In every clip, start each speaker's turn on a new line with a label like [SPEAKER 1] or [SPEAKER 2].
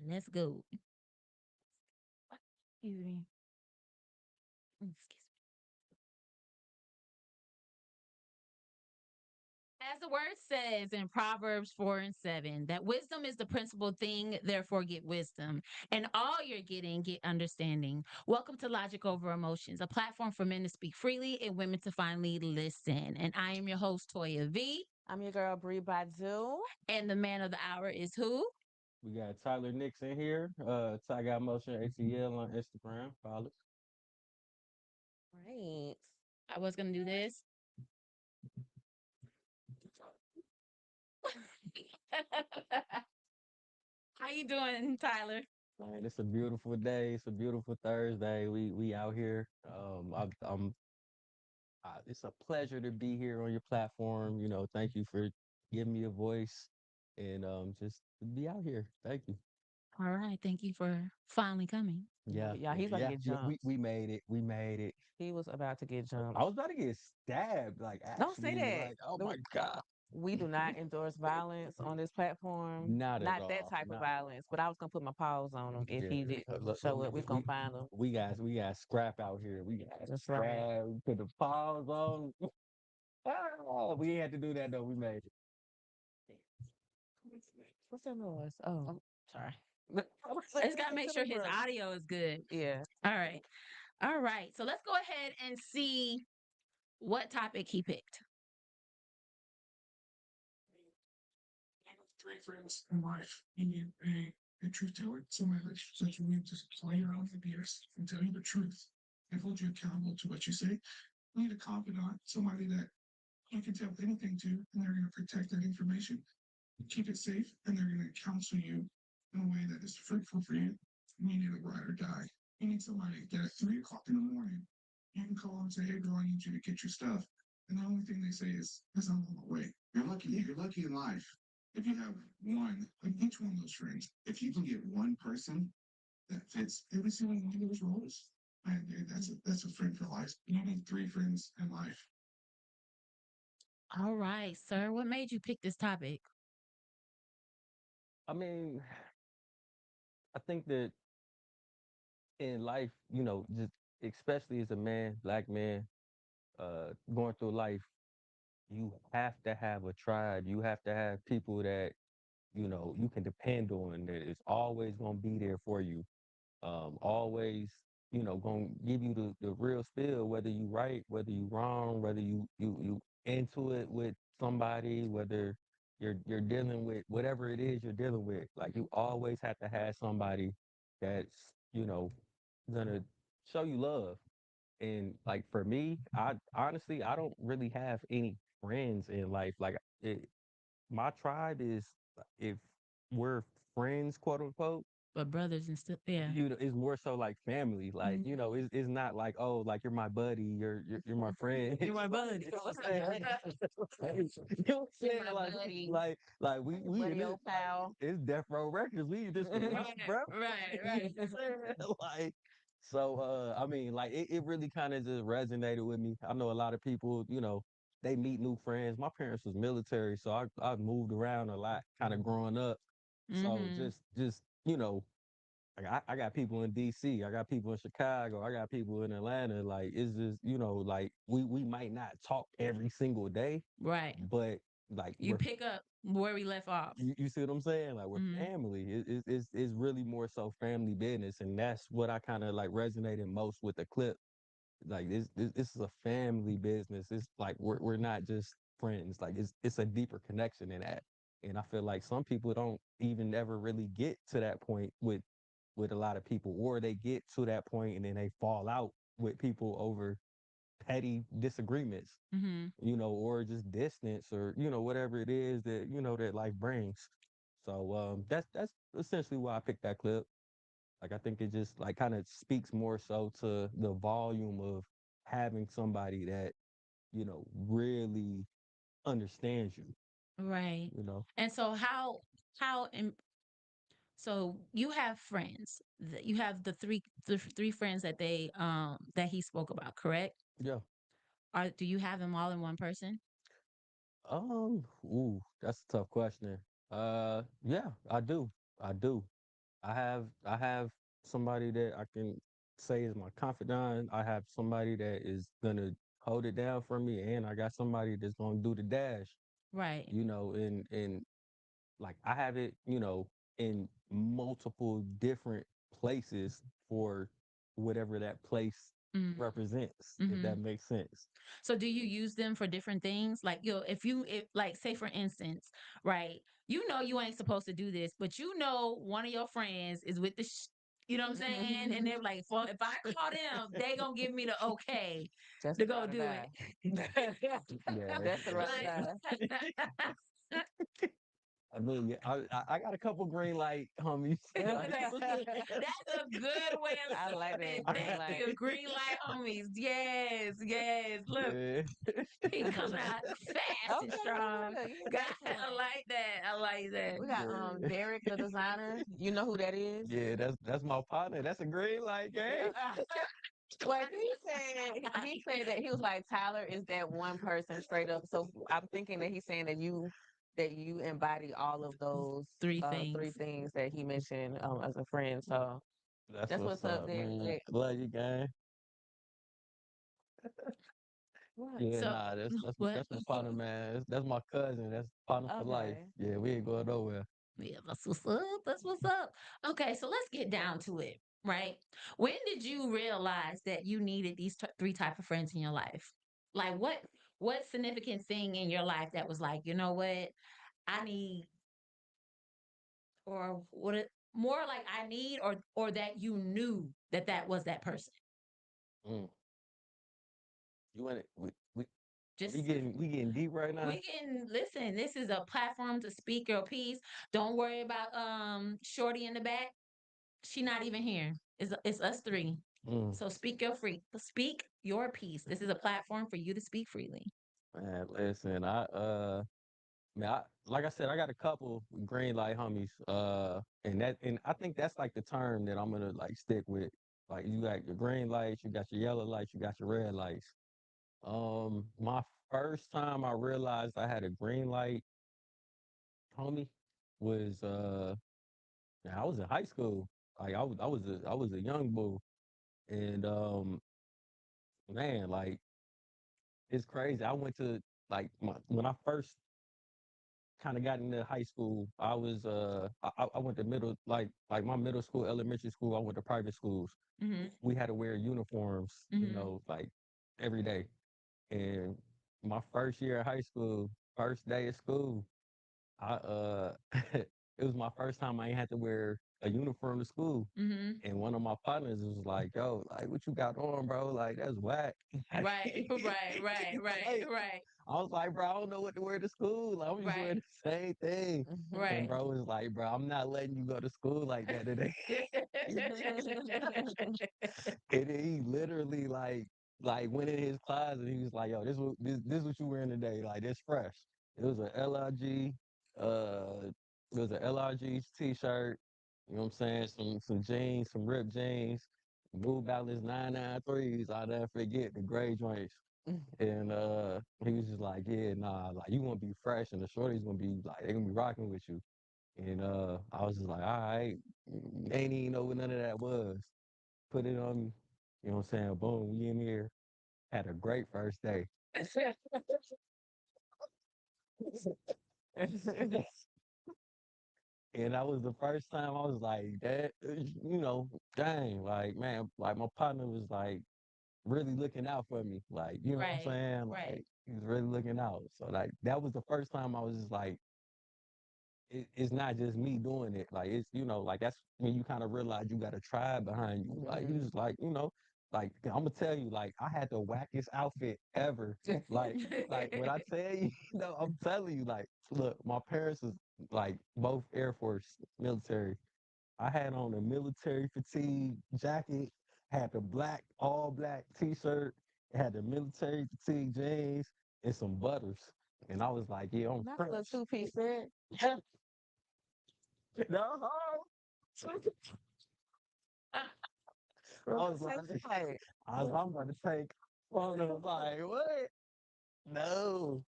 [SPEAKER 1] Let's go. Excuse me. Excuse me. As the word says in Proverbs 4 and 7, that wisdom is the principal thing, therefore get wisdom. And all you're getting, get understanding. Welcome to Logic Over Emotions, a platform for men to speak freely and women to finally listen. And I am your host, Toya V.
[SPEAKER 2] I'm your girl, Bree Badu.
[SPEAKER 1] And the man of the hour is who?
[SPEAKER 3] We got Tyler Nixon here. Ty got motion ATL on Instagram. Follow us.
[SPEAKER 2] Right.
[SPEAKER 1] I was going to do this. How you doing, Tyler?
[SPEAKER 3] Man, it's a beautiful day. It's a beautiful Thursday. We out here. It's a pleasure to be here on your platform. Thank you for giving me a voice and just to be out here. Thank you.
[SPEAKER 1] All right. Thank you for finally coming.
[SPEAKER 3] Yeah,
[SPEAKER 2] Yeah, he's about to get
[SPEAKER 3] yeah.
[SPEAKER 2] jumped.
[SPEAKER 3] We made it. We made it.
[SPEAKER 2] He was about to get
[SPEAKER 3] I
[SPEAKER 2] jumped.
[SPEAKER 3] was about to get stabbed. Like
[SPEAKER 2] Don't say
[SPEAKER 3] actually,
[SPEAKER 2] that.
[SPEAKER 3] like oh my god.
[SPEAKER 2] We do not endorse violence on this platform.
[SPEAKER 3] Not at
[SPEAKER 2] Not that
[SPEAKER 3] all.
[SPEAKER 2] type of
[SPEAKER 3] Not
[SPEAKER 2] violence. But I was gonna put my paws on him if
[SPEAKER 3] yeah.
[SPEAKER 2] he didn't
[SPEAKER 3] Look,
[SPEAKER 2] show up. We was gonna find him.
[SPEAKER 3] we got scrap out here. We got
[SPEAKER 2] That's right.
[SPEAKER 3] scrap. We put the paws on. Oh, we ain't had to do that though. We made it.
[SPEAKER 2] What's that noise? Oh, sorry.
[SPEAKER 1] I just got to make sure his audio is good.
[SPEAKER 2] Yeah.
[SPEAKER 1] All right. All right. So let's go ahead and see what topic he picked.
[SPEAKER 4] Three friends in life. You need a truth teller, somebody that you need to play around with the BS and tell you the truth and hold you accountable to what you say. You need a confidant, somebody that you can tell anything to, and they're going to protect that information, keep it safe, and they're going to counsel you in a way that is fruitful for you. You need a ride or die. You need somebody that at 3 o'clock in the morning, you can call and say, "Hey, girl, I need you to get your stuff." And the only thing they say is "I'm on my way." You're lucky. You're lucky in life. If you have one, like each one of those friends, if you can get one person that fits every single one of those roles, man, dude, that's a friend for life. You need three friends in life.
[SPEAKER 1] All right, sir. What made you pick this topic?
[SPEAKER 3] I mean, I think that in life, just especially as a man, black man, going through life, you have to have a tribe. You have to have people that you can depend on. That is always gonna be there for you. Always, gonna give you the real spill, whether you right, whether you wrong, whether you into it with somebody, whether you're dealing with whatever it is you're dealing with. Like you always have to have somebody that's, gonna show you love. And like for me, I honestly I don't really have any friends in life. Like my tribe is if we're friends, quote unquote,
[SPEAKER 1] But brothers and stuff. Yeah.
[SPEAKER 3] it's more so like family. Like,
[SPEAKER 1] Mhm.
[SPEAKER 3] it's not like, oh, like you're my buddy, you're my friend.
[SPEAKER 1] You're my buddy.
[SPEAKER 3] You know what I'm saying? You know what I'm saying?
[SPEAKER 2] my
[SPEAKER 3] Like,
[SPEAKER 2] buddy.
[SPEAKER 3] like we in
[SPEAKER 2] Buddy,
[SPEAKER 3] this,
[SPEAKER 2] old pal.
[SPEAKER 3] it's Death Row Records. We in this for life,
[SPEAKER 1] Right,
[SPEAKER 3] bro.
[SPEAKER 1] right,
[SPEAKER 3] You know
[SPEAKER 1] right.
[SPEAKER 3] what I'm saying? Like, so I mean, like it really kind of just resonated with me. I know a lot of people, they meet new friends. My parents was military, so I moved around a lot, kind of growing up. So
[SPEAKER 1] Mm-hmm.
[SPEAKER 3] just like I got people in DC, I got people in Chicago, I got people in Atlanta. Like it's just, like we might not talk every single day,
[SPEAKER 1] Right.
[SPEAKER 3] but like
[SPEAKER 1] You pick up where we left off.
[SPEAKER 3] you see what I'm saying? Like we're
[SPEAKER 1] Mm-hmm.
[SPEAKER 3] family. It's really more so family business, and that's what I kind of like resonated most with the clip. Like this is a family business. It's like we're not just friends. Like it's a deeper connection in that. And I feel like some people don't even ever really get to that point with a lot of people, or they get to that point and then they fall out with people over petty disagreements,
[SPEAKER 1] Mm-hmm.
[SPEAKER 3] or just distance, or whatever it is that that life brings. So that's essentially why I picked that clip. Like I think it just like kind of speaks more so to the volume of having somebody that really understands you.
[SPEAKER 1] Right.
[SPEAKER 3] You know,
[SPEAKER 1] And so how so you have friends. You have the three friends that he spoke about, correct?
[SPEAKER 3] yeah.
[SPEAKER 1] Do you have them all in one person?
[SPEAKER 3] Ooh, that's a tough question. Yeah, I do. I do. I have somebody that I can say is my confidant. I have somebody that is gonna hold it down for me, and I got somebody that's gonna do the dash.
[SPEAKER 1] Right.
[SPEAKER 3] And like I have it, in multiple different places for whatever that place
[SPEAKER 1] Mm.
[SPEAKER 3] represents, if
[SPEAKER 1] Hmm.
[SPEAKER 3] that makes sense.
[SPEAKER 1] So do you use them for different things? Like, if like, say for instance, right, you ain't supposed to do this, but one of your friends is with you know what I'm saying? And they're like, well, if I call them, they gonna give me the okay
[SPEAKER 2] Just
[SPEAKER 1] to
[SPEAKER 2] to
[SPEAKER 1] go
[SPEAKER 2] ride or
[SPEAKER 1] do
[SPEAKER 2] die.
[SPEAKER 1] it.
[SPEAKER 3] Yeah,
[SPEAKER 2] That's the ride or die.
[SPEAKER 1] Like,
[SPEAKER 3] I mean, yeah, I got a couple green light homies. Like,
[SPEAKER 1] that's a good way of
[SPEAKER 2] I like
[SPEAKER 1] saying it.
[SPEAKER 2] that green
[SPEAKER 1] Thank
[SPEAKER 2] light.
[SPEAKER 1] you. Green light homies. Yes, yes. Look,
[SPEAKER 3] yeah,
[SPEAKER 1] he coming out fast and
[SPEAKER 2] Okay,
[SPEAKER 1] strong.
[SPEAKER 2] look, you
[SPEAKER 1] God,
[SPEAKER 2] got
[SPEAKER 1] I
[SPEAKER 2] one.
[SPEAKER 1] like that. I like that.
[SPEAKER 2] We got Derek the designer. You know who that is?
[SPEAKER 3] yeah, that's my partner. That's a green light game.
[SPEAKER 2] Well, he said that he was like Tyler is that one person straight up. So I'm thinking that he's saying that you embody all of those
[SPEAKER 1] Three
[SPEAKER 2] three
[SPEAKER 1] things.
[SPEAKER 2] things that he mentioned as a friend. So
[SPEAKER 3] That's
[SPEAKER 2] that's
[SPEAKER 3] what's
[SPEAKER 2] what's up
[SPEAKER 3] up,
[SPEAKER 2] there.
[SPEAKER 3] man. Love you, gang.
[SPEAKER 2] What?
[SPEAKER 3] Yeah,
[SPEAKER 1] So
[SPEAKER 3] nah,
[SPEAKER 1] what?
[SPEAKER 3] that's my partner, man. That's my cousin. That's partner for life.
[SPEAKER 2] Okay.
[SPEAKER 3] Yeah, we ain't going nowhere.
[SPEAKER 1] Yeah, that's what's up. That's what's up. Okay, so let's get down to it. Right? When did you realize that you needed these three type of friends in your life? Like what significant thing in your life that was like, you know what? I need, or what it more like I need, or that you knew that that was that person.
[SPEAKER 3] Mm. You want it? We
[SPEAKER 1] Just
[SPEAKER 3] getting deep right now.
[SPEAKER 1] we can listen. This is a platform to speak your piece. Don't worry about Shorty in the back. She not even here. It's us three.
[SPEAKER 3] Mm.
[SPEAKER 1] So speak your piece. This is a platform for you to speak freely.
[SPEAKER 3] Man, listen, man, like I said, I got a couple green light homies. And I think that's like the term that I'm gonna like stick with. Like you got your green lights, you got your yellow lights, you got your red lights. My first time I realized I had a green light homie was man, I was in high school. Like I was a young bull. And man, like it's crazy. I went to like when I first kind of got into high school, I went to like my middle school, elementary school, I went to private schools.
[SPEAKER 1] Mm-hmm.
[SPEAKER 3] We had to wear uniforms,
[SPEAKER 1] Mm-hmm.
[SPEAKER 3] like every day. And my first year of high school, first day of school, I it was my first time I ain't had to wear a uniform to school.
[SPEAKER 1] Mm-hmm.
[SPEAKER 3] And one of my partners was like, yo, like what you got on, bro? Like that's whack.
[SPEAKER 1] Right, right, right, right,
[SPEAKER 3] Like,
[SPEAKER 1] right,
[SPEAKER 3] I was like, bro, I don't know what to wear to school. Like, I'm just
[SPEAKER 1] right,
[SPEAKER 3] wearing the same thing. And
[SPEAKER 1] right.
[SPEAKER 3] bro was like, bro, I'm not letting you go to school like that today. And then he literally like went in his closet and he was like, yo, this what you wearing today. Like this fresh. It was a LRG, it was a LRG t-shirt, you know what I'm saying? Some jeans, some ripped jeans, New Balance 993s, I'll never forget the gray joints. And he was just like, yeah, nah, like you gonna be fresh and the shorties gonna be like they gonna be rocking with you. And I was just like, all right, ain't even know what none of that was. Put it on me. You know what I'm saying? Boom, we in here. Had a great first day. And that was the first time I was like, that, dang, like, man, like my partner was like really looking out for me. Like, you know what I'm
[SPEAKER 1] Right,
[SPEAKER 3] saying?
[SPEAKER 1] right.
[SPEAKER 3] Like, he was really looking out. So, like, that was the first time I was just like, it's not just me doing it. Like it's like that's when you kind of realize you got a tribe behind you. Like he was like like I'm gonna tell you like I had the wackest outfit ever. Like when I tell you, I'm telling you like look, my parents was like both Air Force military. I had on a military fatigue jacket, had the all black T-shirt, had the military fatigue jeans and some butters. And I was like, yeah, I'm
[SPEAKER 2] Not the
[SPEAKER 3] French.
[SPEAKER 2] two-piece set.
[SPEAKER 3] No, I was like,
[SPEAKER 2] Like,
[SPEAKER 3] I'm about to take photos. Like, what? No.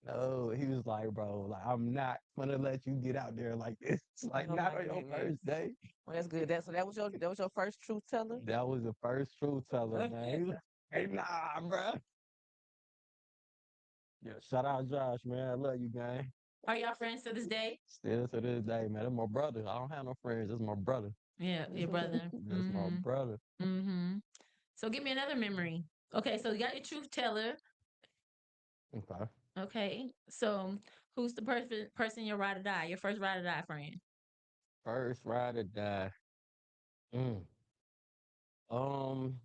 [SPEAKER 3] No, he was like, bro, like I'm not gonna let you get out there like this. Like
[SPEAKER 2] Oh
[SPEAKER 3] not
[SPEAKER 2] my
[SPEAKER 3] on your
[SPEAKER 2] goodness.
[SPEAKER 3] first day.
[SPEAKER 2] Well, that's good. That was your first truth teller.
[SPEAKER 3] That was the first truth teller, man. He was like, hey, nah, bro. Yeah, shout out Josh, man. I love you, gang.
[SPEAKER 1] Are y'all friends to this day?
[SPEAKER 3] Still to this day, man. That's my brother. I don't have no friends. That's my brother.
[SPEAKER 1] Yeah, your brother.
[SPEAKER 3] That's my brother.
[SPEAKER 1] Mm-hmm. So give me another memory. Okay, so you got your truth teller.
[SPEAKER 3] Okay.
[SPEAKER 1] Okay, so who's the person your ride or die? Your first ride or die friend?
[SPEAKER 3] First ride or die. Mm. Um,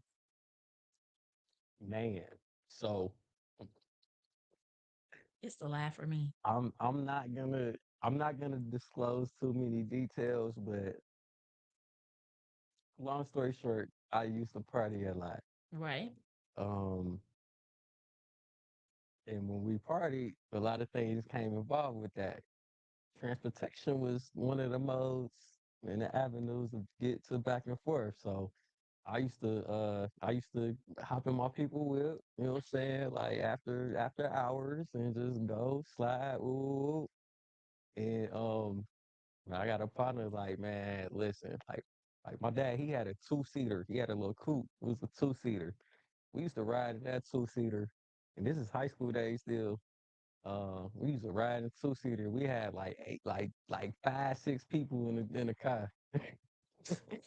[SPEAKER 3] man. So
[SPEAKER 1] It's the laugh for me.
[SPEAKER 3] I'm not gonna disclose too many details, but long story short, I used to party a lot.
[SPEAKER 1] Right.
[SPEAKER 3] Um, and when we partied, a lot of things came involved with that. Transportation was one of the modes and the avenues to get to back and forth. So I used to hop in my people whip, you know what I'm saying, like after hours and just go slide, ooh. And I got a partner like, man, listen, like my dad, he had a two-seater. He had a little coupe. It was a two-seater. We used to ride in that two-seater, and this is high school days still. We used to ride in two-seater. We had like eight, like five, six people in the car.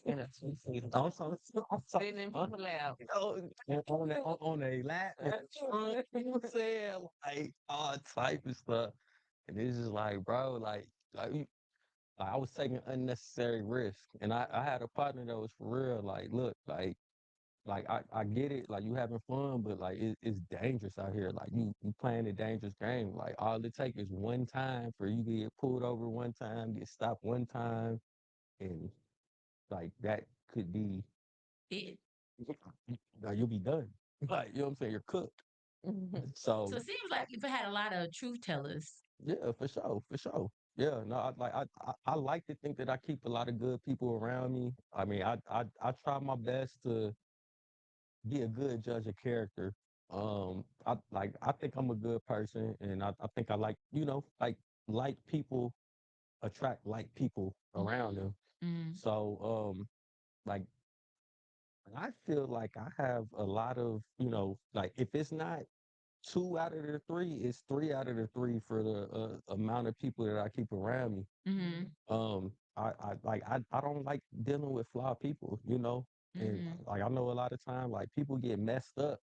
[SPEAKER 2] In a two-seater.
[SPEAKER 3] I'm
[SPEAKER 2] Sitting in people lap.
[SPEAKER 3] on a lap, you know what I'm saying? Like all type of stuff. And it's just like, bro, like I was taking unnecessary risk. And I had a partner that was for real, like, look, like I get it, like you having fun, but like it's dangerous out here. Like you playing a dangerous game. Like all it takes is one time for you to get pulled over one time, get stopped one time, and like that could be
[SPEAKER 1] It.
[SPEAKER 3] like you'll be done. Like you know what I'm saying? You're cooked.
[SPEAKER 1] So
[SPEAKER 3] So
[SPEAKER 1] it seems like you've had a lot of truth tellers.
[SPEAKER 3] yeah, for sure, for sure. Yeah, no, I like to think that I keep a lot of good people around me. I mean, I try my best to be a good judge of character. I think I'm a good person, and I think I like like people attract like people around them.
[SPEAKER 1] Mm,
[SPEAKER 3] So like I feel like I have a lot of like if it's not two out of the three, it's three out of the three for the amount of people that I keep around me.
[SPEAKER 1] mm-hmm,
[SPEAKER 3] I don't like dealing with flawed people, and
[SPEAKER 1] mm-hmm.
[SPEAKER 3] like I know a lot of time like people get messed up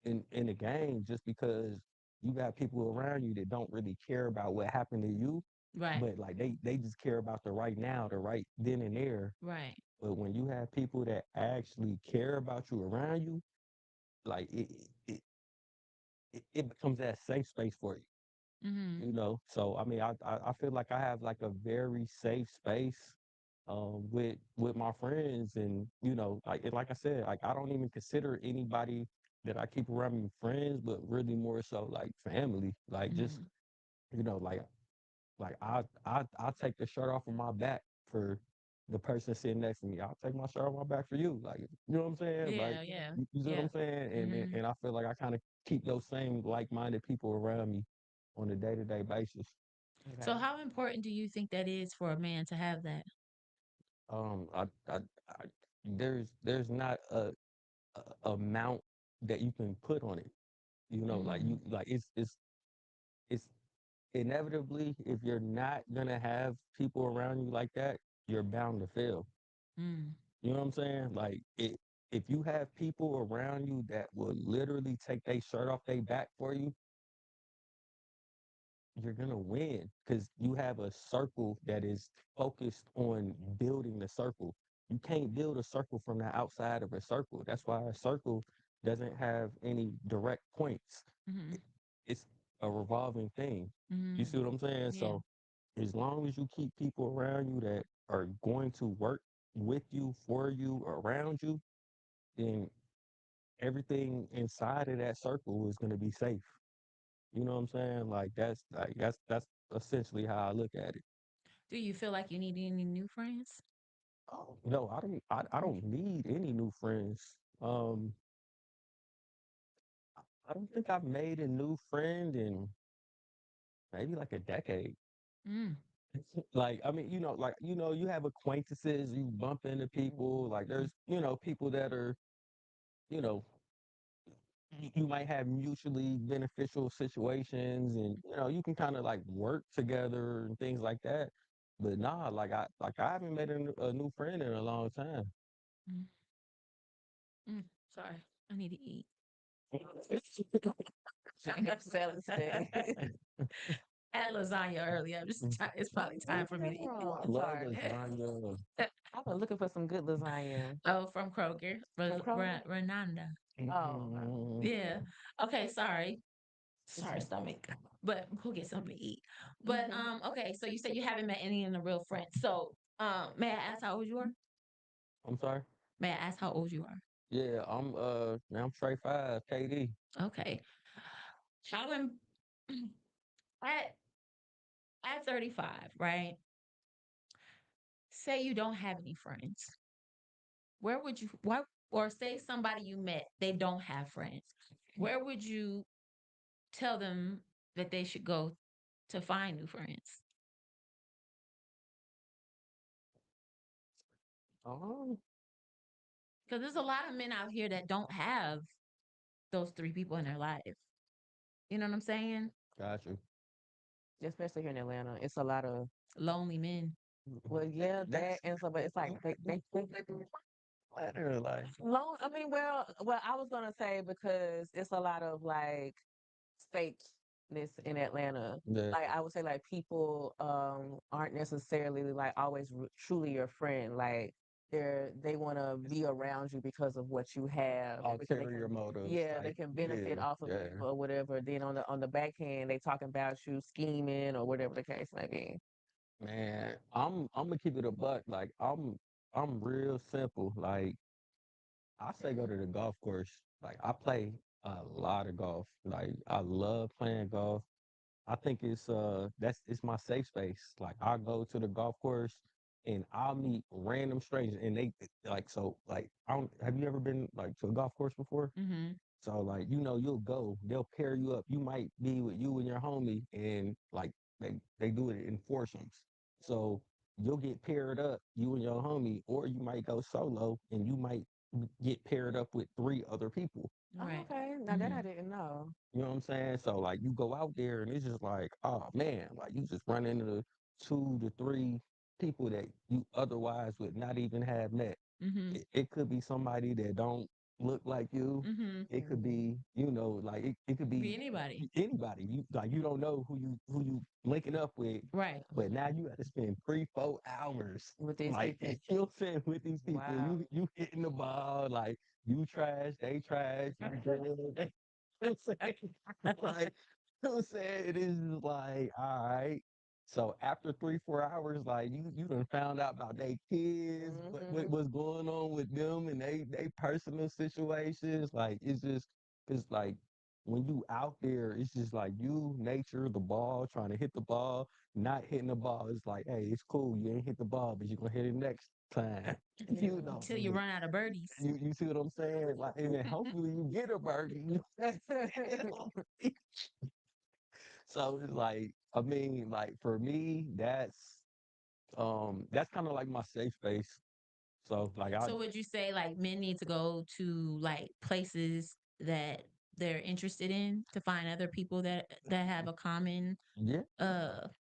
[SPEAKER 3] in the game just because you got people around you that don't really care about what happened to you,
[SPEAKER 1] Right,
[SPEAKER 3] but like they just care about the right now, the right then and there.
[SPEAKER 1] right.
[SPEAKER 3] But when you have people that actually care about you around you, like it, it becomes that safe space for you.
[SPEAKER 1] Mm-hmm,
[SPEAKER 3] So I mean I feel like I have like a very safe space with my friends, and like I said, like I don't even consider anybody that I keep around me friends, but really more so like family, like just
[SPEAKER 1] mm-hmm,
[SPEAKER 3] you know like I take the shirt off of my back for the person sitting next to me. I'll take my shirt off my back for you, like you know what I'm saying, like
[SPEAKER 1] yeah, yeah,
[SPEAKER 3] you see what
[SPEAKER 1] yeah.
[SPEAKER 3] I'm saying, and and,
[SPEAKER 1] Mm-hmm.
[SPEAKER 3] and I feel like I kind of keep those same like-minded people around me on a day-to-day basis.
[SPEAKER 1] So
[SPEAKER 3] Okay.
[SPEAKER 1] how important do you think that is for a man to have that?
[SPEAKER 3] um I, I, I there's not a amount that you can put on it. Like
[SPEAKER 1] Mm,
[SPEAKER 3] it's inevitably, if you're not gonna have people around you like that, you're bound to fail.
[SPEAKER 1] mm,
[SPEAKER 3] You know what I'm saying? Like if you have people around you that will literally take their shirt off their back for you, you're gonna win because you have a circle that is focused on building the circle. You can't build a circle from the outside of a circle. That's why a circle doesn't have any direct points.
[SPEAKER 1] mm-hmm,
[SPEAKER 3] It- It's a revolving thing. You
[SPEAKER 1] mm-hmm.
[SPEAKER 3] see what I'm saying?
[SPEAKER 1] Yeah.
[SPEAKER 3] So as long as you keep people around you that are going to work with you, for you, around you, then everything inside of that circle is going to be safe. You know what I'm saying? Like that's essentially how I look at it.
[SPEAKER 1] Do you feel like you need any new friends?
[SPEAKER 3] Oh, no, I don't need any new friends. I don't think I've made a new friend in maybe like a decade.
[SPEAKER 1] Mm.
[SPEAKER 3] Like, I mean, you have acquaintances, you bump into people. Like, there's, people that are, you know, you might have mutually beneficial situations, and you can kind of like work together and things like that. But nah, like I haven't made a new friend in a long time.
[SPEAKER 1] Mm. Mm. Sorry, I need to eat.
[SPEAKER 2] I got salad today.
[SPEAKER 1] I had lasagna earlier. It's probably time for me to eat.
[SPEAKER 2] Oh, I'm
[SPEAKER 3] Love
[SPEAKER 2] sorry.
[SPEAKER 3] lasagna.
[SPEAKER 2] I've been looking for some good lasagna
[SPEAKER 1] Oh, from Kroger,
[SPEAKER 2] from Kroger.
[SPEAKER 1] Renanda.
[SPEAKER 2] Oh,
[SPEAKER 3] Mm,
[SPEAKER 1] Yeah. Okay. Sorry. Sorry, stomach. But we'll get something to eat. But okay. So you said you haven't met any of the real friends. So may I ask how old you are?
[SPEAKER 3] I'm sorry.
[SPEAKER 1] May I ask how old you are?
[SPEAKER 3] Yeah, I'm straight five, KD.
[SPEAKER 1] Okay. How am at 35, right? Say you don't have any friends. Where would you what or say somebody you met, they don't have friends. Where would you tell them that they should go to find new friends?
[SPEAKER 3] Oh,
[SPEAKER 1] Because there's a lot of men out here that don't have those three people in their life. You know what I'm saying?
[SPEAKER 3] got you.
[SPEAKER 2] especially here in Atlanta, it's a lot of
[SPEAKER 1] Lonely men.
[SPEAKER 2] well, yeah, that
[SPEAKER 3] That's
[SPEAKER 2] and so, but it's like they
[SPEAKER 3] better, like
[SPEAKER 2] long. I mean, well, I was gonna say because it's a lot of like fakeness in Atlanta.
[SPEAKER 3] the
[SPEAKER 2] Like I would say, like people aren't necessarily like always truly your friend. Like they want to be around you because of what you have, because they
[SPEAKER 3] ulterior
[SPEAKER 2] can,
[SPEAKER 3] motives,
[SPEAKER 2] yeah, they
[SPEAKER 3] like
[SPEAKER 2] can benefit
[SPEAKER 3] yeah,
[SPEAKER 2] off of
[SPEAKER 3] yeah.
[SPEAKER 2] you or whatever. Then on the backhand, they talking about you scheming or whatever the case may be.
[SPEAKER 3] Man, I'm gonna keep it a buck. Like I'm real simple. Like I say go to the golf course. Like I play a lot of golf. Like I love playing golf. I think it's my safe space. Like I go to the golf course and I'll meet random strangers and they like so like I don't have you ever been like to a golf course before?
[SPEAKER 1] Mm-hmm.
[SPEAKER 3] So like you'll go, they'll pair you up. You might be with you and your homie, and like they do it in foursomes. So you'll get paired up, you and your homie, or you might go solo, and you might get paired up with three other people.
[SPEAKER 2] Oh,
[SPEAKER 1] Right.
[SPEAKER 2] okay. Now that I
[SPEAKER 1] Mm-hmm.
[SPEAKER 2] didn't know.
[SPEAKER 3] You know what I'm saying? So like you go out there, and it's just like, oh man, like you just run into 2 to 3 people that you otherwise would not even have met.
[SPEAKER 1] Mm-hmm.
[SPEAKER 3] It could be somebody that don't look like you.
[SPEAKER 1] Mm-hmm.
[SPEAKER 3] It could
[SPEAKER 2] Mhm.
[SPEAKER 3] be, like it could
[SPEAKER 1] Be
[SPEAKER 3] be
[SPEAKER 1] anybody.
[SPEAKER 3] anybody. You don't know who you linking up with,
[SPEAKER 1] Right.
[SPEAKER 3] but now you got to spend 3-4 hours
[SPEAKER 2] With these
[SPEAKER 3] like
[SPEAKER 2] people.
[SPEAKER 3] you know what I'm saying with these people.
[SPEAKER 2] Wow.
[SPEAKER 3] You hitting the ball like you trash, they trash, you good. They, you know what I'm saying? Like you know what I'm saying? It is just like, all right. So after 3-4 hours, like you done found out about their kids,
[SPEAKER 2] Hmm.
[SPEAKER 3] what's going on with them and they personal situations. Like it's like when you out there, it's just like you, nature, the ball, trying to hit the ball, not hitting the ball. It's like, hey, it's cool. You ain't hit the ball, but you're gonna hit it next time. You know,
[SPEAKER 1] Until you run out of birdies.
[SPEAKER 3] you see what I'm saying? Like, and then hopefully you get a birdie. So it's like, I mean, like for me, that's kind of like my safe space. So like I
[SPEAKER 1] So would you say like men need to go to like places that they're interested in to find other people that have a common
[SPEAKER 3] yeah,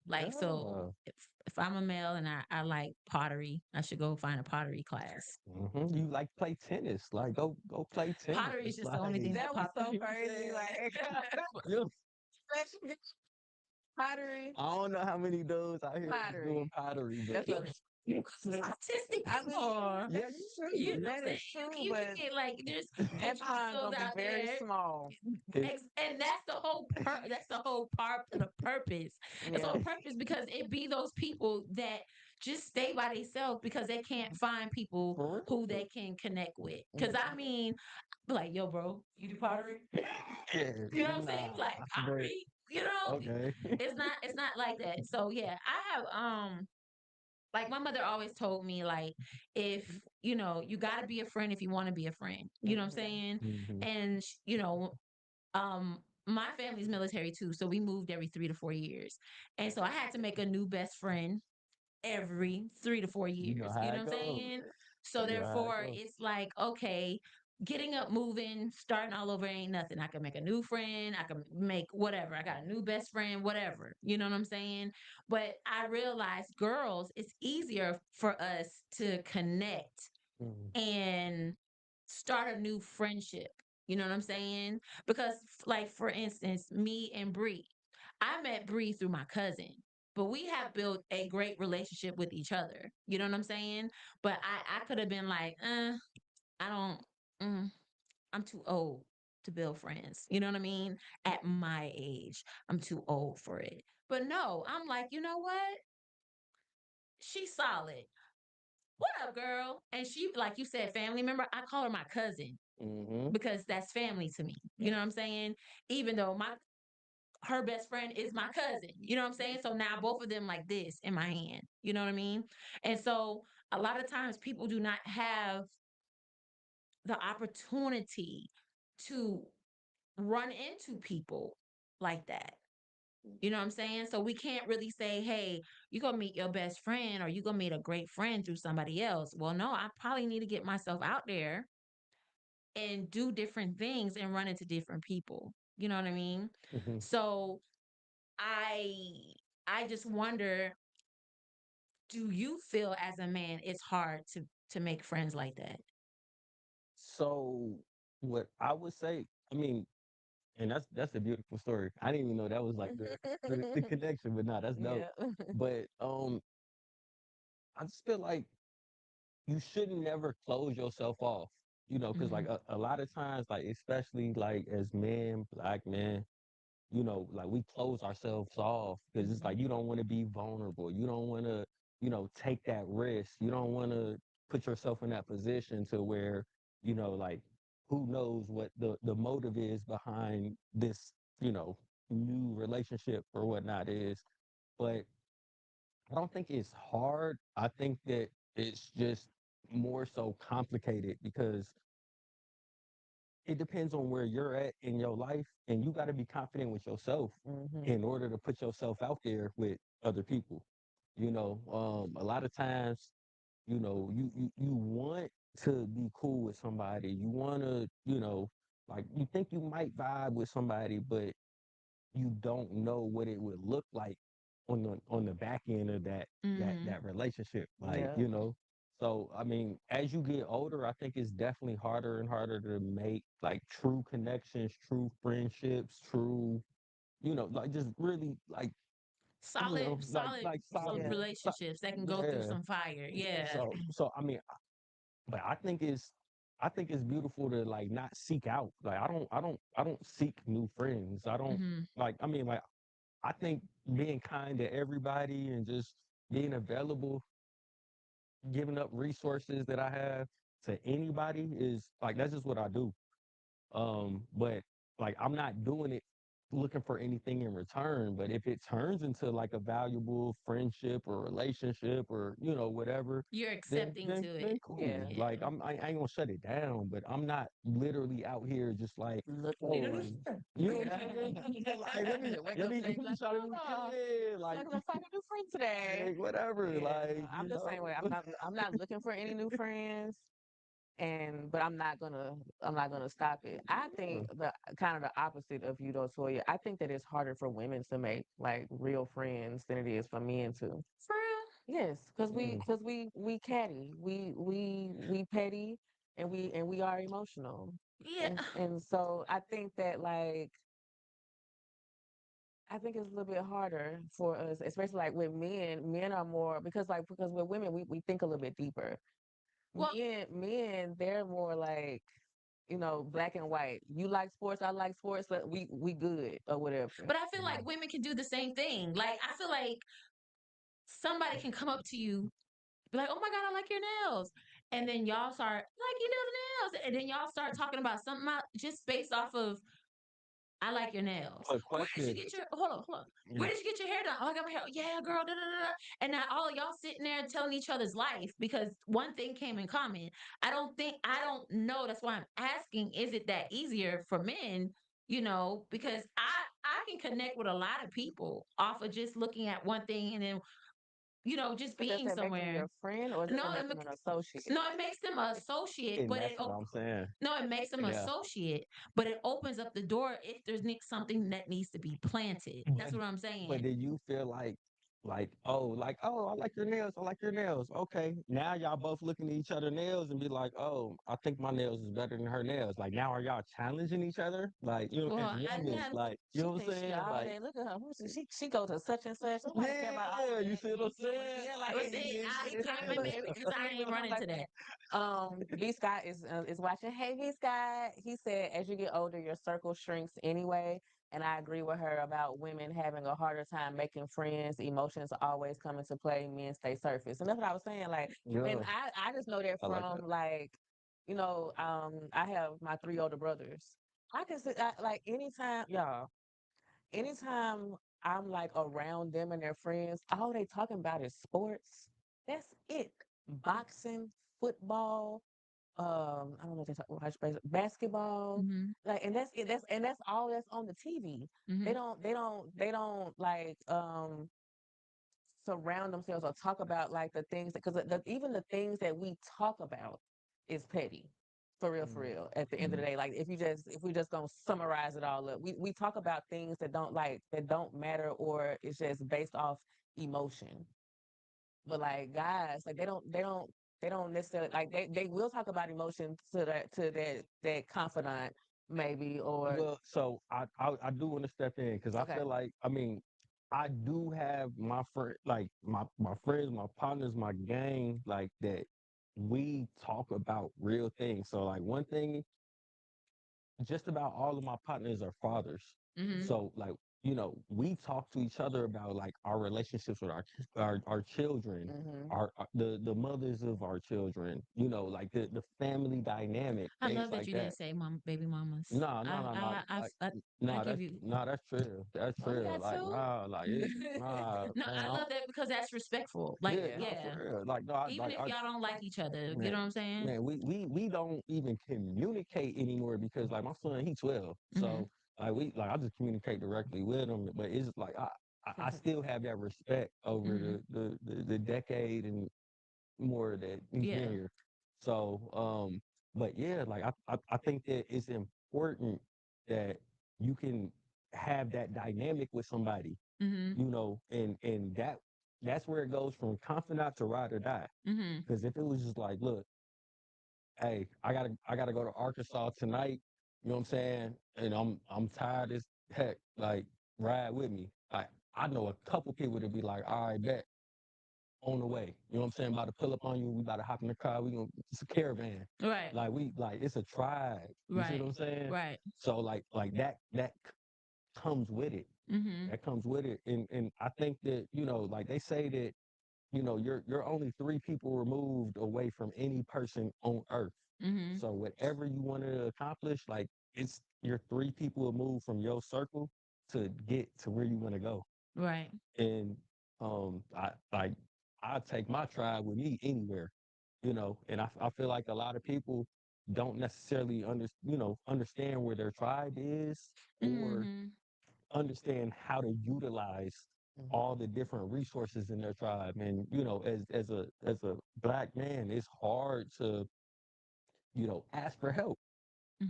[SPEAKER 1] like so
[SPEAKER 3] yeah.
[SPEAKER 1] if I'm a male and I like pottery, I should go find a pottery class.
[SPEAKER 3] You like play tennis, like go play tennis.
[SPEAKER 1] Pottery is just the
[SPEAKER 3] Like
[SPEAKER 1] only thing that
[SPEAKER 2] That was
[SPEAKER 1] popped
[SPEAKER 2] so
[SPEAKER 1] up.
[SPEAKER 2] crazy. Like
[SPEAKER 3] you
[SPEAKER 2] pottery,
[SPEAKER 3] I don't know how many dudes out here is
[SPEAKER 2] pottery.
[SPEAKER 3] doing pottery, but
[SPEAKER 2] That's a.
[SPEAKER 1] Autistic
[SPEAKER 2] I
[SPEAKER 1] people
[SPEAKER 2] mean,
[SPEAKER 1] are.
[SPEAKER 3] yeah, you
[SPEAKER 1] You
[SPEAKER 3] should.
[SPEAKER 1] know
[SPEAKER 2] that
[SPEAKER 1] what I'm
[SPEAKER 2] is true,
[SPEAKER 1] saying? You can
[SPEAKER 2] but
[SPEAKER 1] get like there's
[SPEAKER 2] that pond
[SPEAKER 1] hospitals
[SPEAKER 2] gonna be
[SPEAKER 1] out
[SPEAKER 2] very
[SPEAKER 1] there.
[SPEAKER 2] small.
[SPEAKER 3] It,
[SPEAKER 1] And that's the whole that's the whole part of the purpose. It's
[SPEAKER 2] Yeah.
[SPEAKER 1] on purpose because it be those people that just stay by themselves because they can't find people
[SPEAKER 3] for
[SPEAKER 1] who
[SPEAKER 3] real.
[SPEAKER 1] they can connect with. Cause I mean, be like, yo, bro, you do pottery?
[SPEAKER 3] Yeah,
[SPEAKER 1] You know what I'm saying?
[SPEAKER 3] nah,
[SPEAKER 1] Like
[SPEAKER 3] but
[SPEAKER 1] pottery, you know,
[SPEAKER 3] okay.
[SPEAKER 1] it's not like that. So yeah, I have like my mother always told me like if you got to be a friend if you want to be a friend. You know what I'm
[SPEAKER 2] Mhm.
[SPEAKER 1] saying?
[SPEAKER 3] Mhm.
[SPEAKER 1] And you know, um my family's military too, so we moved every 3 to 4 years, and so I had to make a new best friend every 3 to 4
[SPEAKER 3] You know
[SPEAKER 1] years.
[SPEAKER 3] how
[SPEAKER 1] You know
[SPEAKER 3] it
[SPEAKER 1] what I'm
[SPEAKER 3] goes.
[SPEAKER 1] saying? So
[SPEAKER 3] You know how it
[SPEAKER 1] therefore,
[SPEAKER 3] goes.
[SPEAKER 1] it's like, okay, getting up, moving, starting all over ain't nothing. I can make a new friend. I can make whatever. I got a new best friend, whatever. You know what I'm saying? But I realized, girls, it's easier for us to connect
[SPEAKER 3] Mhm.
[SPEAKER 1] and start a new friendship. You know what I'm saying? Because, like, for instance, me and Bree, I met Bree through my cousin, but we have built a great relationship with each other. You know what I'm saying? But I could have been like, I don't, mm, I'm too old to build friends. You know what I mean? At my age, I'm too old for it. But no, I'm like, you know what? She's solid. What up, girl? And she, like you said, family member. I call her my cousin
[SPEAKER 3] Mhm.
[SPEAKER 1] because that's family to me. You know what I'm saying? Even though my her best friend is my cousin. You know what I'm saying? So now both of them like this in my hand. You know what I mean? And so a lot of times people do not have the opportunity to run into people like that. You know what I'm saying? So we can't really say, hey, you're going to meet your best friend or you're going to meet a great friend through somebody else. Well, no, I probably need to get myself out there and do different things and run into different people. You know what I mean?
[SPEAKER 3] Mhm.
[SPEAKER 1] So I I just wonder, do you feel as a man it's hard to make friends like that?
[SPEAKER 3] So what I would say, I mean, and that's a beautiful story. I didn't even know that was like the connection, but nah, that's dope.
[SPEAKER 2] Yeah.
[SPEAKER 3] But I just feel like you should never close yourself off, because like
[SPEAKER 1] Mhm.
[SPEAKER 3] a lot of times, like especially like as men, black men, like we close ourselves off because it's like
[SPEAKER 1] Mhm.
[SPEAKER 3] you don't want to be vulnerable. You don't want to, take that risk. You don't want to put yourself in that position to where, like who knows what the motive is behind this, new relationship or whatnot is. But I don't think it's hard. I think that it's just more so complicated because it depends on where you're at in your life, and you got to be confident with yourself
[SPEAKER 2] Hmm.
[SPEAKER 3] in order to put yourself out there with other people. A lot of times, you want to be cool with somebody. You want to, like you think you might vibe with somebody, but you don't know what it would look like on the back end of that that
[SPEAKER 1] Mhm.
[SPEAKER 3] that relationship. Like,
[SPEAKER 2] Yeah.
[SPEAKER 3] So I mean, as you get older, I think it's definitely harder and harder to make like true connections, true friendships, true, like just really like,
[SPEAKER 1] Solid, solid,
[SPEAKER 3] like solid,
[SPEAKER 2] Yeah.
[SPEAKER 1] relationships that can go through
[SPEAKER 3] yeah.
[SPEAKER 1] some fire. Yeah.
[SPEAKER 3] So I mean, but I think it's beautiful to like not seek out. Like I don't seek new friends. I don't
[SPEAKER 1] Mhm.
[SPEAKER 3] like I mean like I think being kind to everybody and just being available, giving up resources that I have to anybody is like that's just what I do. But like I'm not doing it looking for anything in return. But if it turns into like a valuable friendship or relationship or whatever,
[SPEAKER 1] You're
[SPEAKER 3] then
[SPEAKER 1] accepting
[SPEAKER 3] then
[SPEAKER 1] to it.
[SPEAKER 3] then cool.
[SPEAKER 2] Yeah.
[SPEAKER 3] Like
[SPEAKER 1] Yeah.
[SPEAKER 3] I ain't gonna shut it down, but I'm not literally out here just like,
[SPEAKER 2] Looking
[SPEAKER 3] oh,
[SPEAKER 2] for.
[SPEAKER 3] you know what
[SPEAKER 2] Yeah.
[SPEAKER 3] I'm saying? Like let me
[SPEAKER 2] Yeah, wake
[SPEAKER 3] let
[SPEAKER 2] up
[SPEAKER 3] me
[SPEAKER 2] today,
[SPEAKER 3] let
[SPEAKER 2] be
[SPEAKER 3] me
[SPEAKER 2] like,
[SPEAKER 3] try to
[SPEAKER 2] oh,
[SPEAKER 3] yeah, like
[SPEAKER 2] looking to find a new friend today.
[SPEAKER 3] like whatever,
[SPEAKER 2] Yeah,
[SPEAKER 3] like
[SPEAKER 2] I'm the same way. I'm not looking for any new friends, and but I'm not gonna stop it. I think the kind of the opposite of you though, Toya. I think that it's harder for women to make like real friends than it is for men to.
[SPEAKER 1] For real?
[SPEAKER 2] Yes, because we
[SPEAKER 3] mm,
[SPEAKER 2] because we catty, we petty, and we are emotional,
[SPEAKER 1] Yeah.
[SPEAKER 2] and so I think it's a little bit harder for us, especially like with men. Men are more because with women we think a little bit deeper.
[SPEAKER 1] Well,
[SPEAKER 2] Men, they're more like, black and white. You like sports, I like sports, we good or whatever.
[SPEAKER 1] but I feel like women can do the same thing. Like I feel like somebody can come up to you, be like, "Oh my god, I like your nails," and then y'all start like, "You know the nails," and then y'all start talking about something just based off of, "I like your nails."
[SPEAKER 3] but
[SPEAKER 1] Where did you
[SPEAKER 3] question,
[SPEAKER 1] get your hold on? Where
[SPEAKER 3] yeah.
[SPEAKER 1] did you get your hair done? Oh, I got my hair. Yeah, girl. Da, da, da, da. And now all of y'all sitting there telling each other's life because one thing came in common. I don't know. That's why I'm asking. Is it that easier for men because I can connect with a lot of people off of just looking at one thing and then just
[SPEAKER 2] But does
[SPEAKER 1] being
[SPEAKER 2] that make them
[SPEAKER 1] somewhere.
[SPEAKER 2] your friend or does
[SPEAKER 1] No,
[SPEAKER 2] it make them an associate?
[SPEAKER 1] no, it makes them an associate,
[SPEAKER 3] And
[SPEAKER 1] but
[SPEAKER 3] that's what I'm saying.
[SPEAKER 1] no, it makes them an
[SPEAKER 3] Yeah.
[SPEAKER 1] associate, but it opens up the door if there's something that needs to be planted.
[SPEAKER 3] But
[SPEAKER 1] That's what I'm
[SPEAKER 3] but
[SPEAKER 1] saying.
[SPEAKER 3] then you feel like, oh, I like your nails, I like your nails. Okay. Now y'all both looking at each other nails and be like, oh, I think my nails is better than her nails. Like now are y'all challenging each other? Like,
[SPEAKER 1] Well,
[SPEAKER 3] as
[SPEAKER 1] I
[SPEAKER 3] women,
[SPEAKER 1] got
[SPEAKER 3] like, you
[SPEAKER 2] She
[SPEAKER 3] know what I'm
[SPEAKER 2] thinks she
[SPEAKER 3] saying?
[SPEAKER 2] all
[SPEAKER 3] Like,
[SPEAKER 2] day. Look at her. She go to such and such. Nobody care about all
[SPEAKER 3] yeah, you
[SPEAKER 2] that.
[SPEAKER 3] see what I'm saying?
[SPEAKER 2] Yeah, like
[SPEAKER 1] But
[SPEAKER 2] it,
[SPEAKER 1] see,
[SPEAKER 2] it, it can't even
[SPEAKER 1] because
[SPEAKER 2] it
[SPEAKER 1] I
[SPEAKER 2] can't
[SPEAKER 1] ain't
[SPEAKER 2] even come
[SPEAKER 1] running
[SPEAKER 2] like
[SPEAKER 1] to that.
[SPEAKER 2] that. B Scott is watching. Hey, B Scott. He said, as you get older, your circle shrinks anyway. And I agree with her about women having a harder time making friends. Emotions always come into play. Men stay surface, and that's what I was saying. Like, and
[SPEAKER 3] Yeah,
[SPEAKER 2] I just know that
[SPEAKER 3] I like that.
[SPEAKER 2] from like, I have my three older brothers. I can see like anytime, y'all. Anytime I'm like around them and their friends, all they talking about is sports. That's it. Boxing, football, I don't know if they watch basketball.
[SPEAKER 1] Mhm.
[SPEAKER 2] Like and that's it. That's all that's on the TV. They
[SPEAKER 1] Mhm.
[SPEAKER 2] don't like surround themselves or talk about like the things because even the things that we talk about is petty for
[SPEAKER 3] Mm.
[SPEAKER 2] real at the end of the
[SPEAKER 1] Mhm.
[SPEAKER 2] day. Like if we just gonna summarize it all up, we talk about things that don't matter or it's just based off emotion. But like guys, like they don't necessarily like they will talk about emotion to that confidant maybe or
[SPEAKER 3] Well, so I do want to step in because I
[SPEAKER 2] okay.
[SPEAKER 3] feel like I mean I do have my friend like my friends, my partners, my gang like that. We talk about real things. So like one thing, just about all of my partners are fathers.
[SPEAKER 1] Mhm.
[SPEAKER 3] So like we talk to each other about like our relationships with our children,
[SPEAKER 2] Mm-hmm.
[SPEAKER 3] the mothers of our children. Like the family dynamic,
[SPEAKER 1] I
[SPEAKER 3] things
[SPEAKER 1] love that
[SPEAKER 3] like
[SPEAKER 1] you
[SPEAKER 3] that.
[SPEAKER 1] didn't say mom, baby mamas.
[SPEAKER 3] No, no, no, no. Like,
[SPEAKER 1] I
[SPEAKER 3] no,
[SPEAKER 1] give you.
[SPEAKER 3] that's true. That's
[SPEAKER 2] Oh, you
[SPEAKER 3] true.
[SPEAKER 2] got
[SPEAKER 3] Like,
[SPEAKER 2] two?
[SPEAKER 3] nah, like it, nah,
[SPEAKER 1] No,
[SPEAKER 3] man.
[SPEAKER 1] I love that because that's respectful. Like,
[SPEAKER 3] Yeah,
[SPEAKER 2] Yeah.
[SPEAKER 3] no, for
[SPEAKER 1] yeah,
[SPEAKER 3] real. Like, no,
[SPEAKER 1] even if y'all don't like each other, you
[SPEAKER 3] man,
[SPEAKER 1] know what I'm saying?
[SPEAKER 3] we don't even communicate anymore because like my son, he's 12,
[SPEAKER 1] Mhm.
[SPEAKER 3] so like I just communicate directly with him. But it's just like I still have that respect over
[SPEAKER 1] Mhm.
[SPEAKER 3] the decade and more that he's been
[SPEAKER 1] Yeah.
[SPEAKER 3] here. So, but yeah, like I think that it's important that you can have that dynamic with somebody,
[SPEAKER 1] Mhm.
[SPEAKER 3] and that's where it goes from confidant to ride or die.
[SPEAKER 1] Mhm.
[SPEAKER 3] Because if it was just like, look, hey, I gotta go to Arkansas tonight, you know what I'm saying? And I'm tired as heck, like ride with me. I know a couple people that be like, all right, bet on the way. You know what I'm saying? About to pull up on you. We about to hop in the car. It's a caravan.
[SPEAKER 1] Right.
[SPEAKER 3] Like it's a tribe. You see what
[SPEAKER 1] Right.
[SPEAKER 3] I'm saying?
[SPEAKER 1] Right.
[SPEAKER 3] So like that comes with it.
[SPEAKER 1] Mhm.
[SPEAKER 3] That comes with it. And I think that, like they say that, you're only three people removed away from any person on earth.
[SPEAKER 1] Mhm.
[SPEAKER 3] So whatever you want to accomplish, like it's you're three people removed from your circle to get to where you want to go.
[SPEAKER 1] Right.
[SPEAKER 3] And I take my tribe with me anywhere, and I feel like a lot of people don't necessarily understand where their tribe is or
[SPEAKER 1] Mhm.
[SPEAKER 3] understand how to utilize
[SPEAKER 2] Mhm.
[SPEAKER 3] all the different resources in their tribe. And as a black man, it's hard to ask for help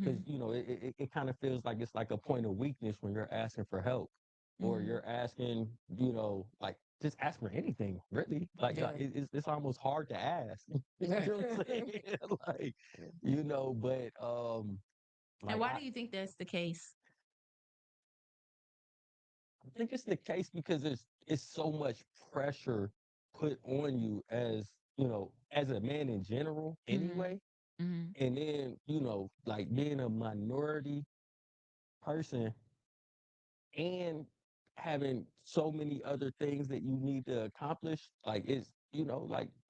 [SPEAKER 3] because
[SPEAKER 1] Mhm.
[SPEAKER 3] it kind of feels like it's like a point of weakness when you're asking for help or
[SPEAKER 1] Mhm.
[SPEAKER 3] you're asking like just ask for anything really
[SPEAKER 2] Yeah.
[SPEAKER 3] it's almost hard to ask. You know what I'm saying? Like but
[SPEAKER 1] And
[SPEAKER 3] like
[SPEAKER 1] why do you think that's the case?
[SPEAKER 3] I think it's the case because it's so much pressure put on you as a man in general
[SPEAKER 1] Mhm.
[SPEAKER 3] anyway,
[SPEAKER 1] Mhm.
[SPEAKER 3] and then like being a minority person and having so many other things that you need to accomplish, like like,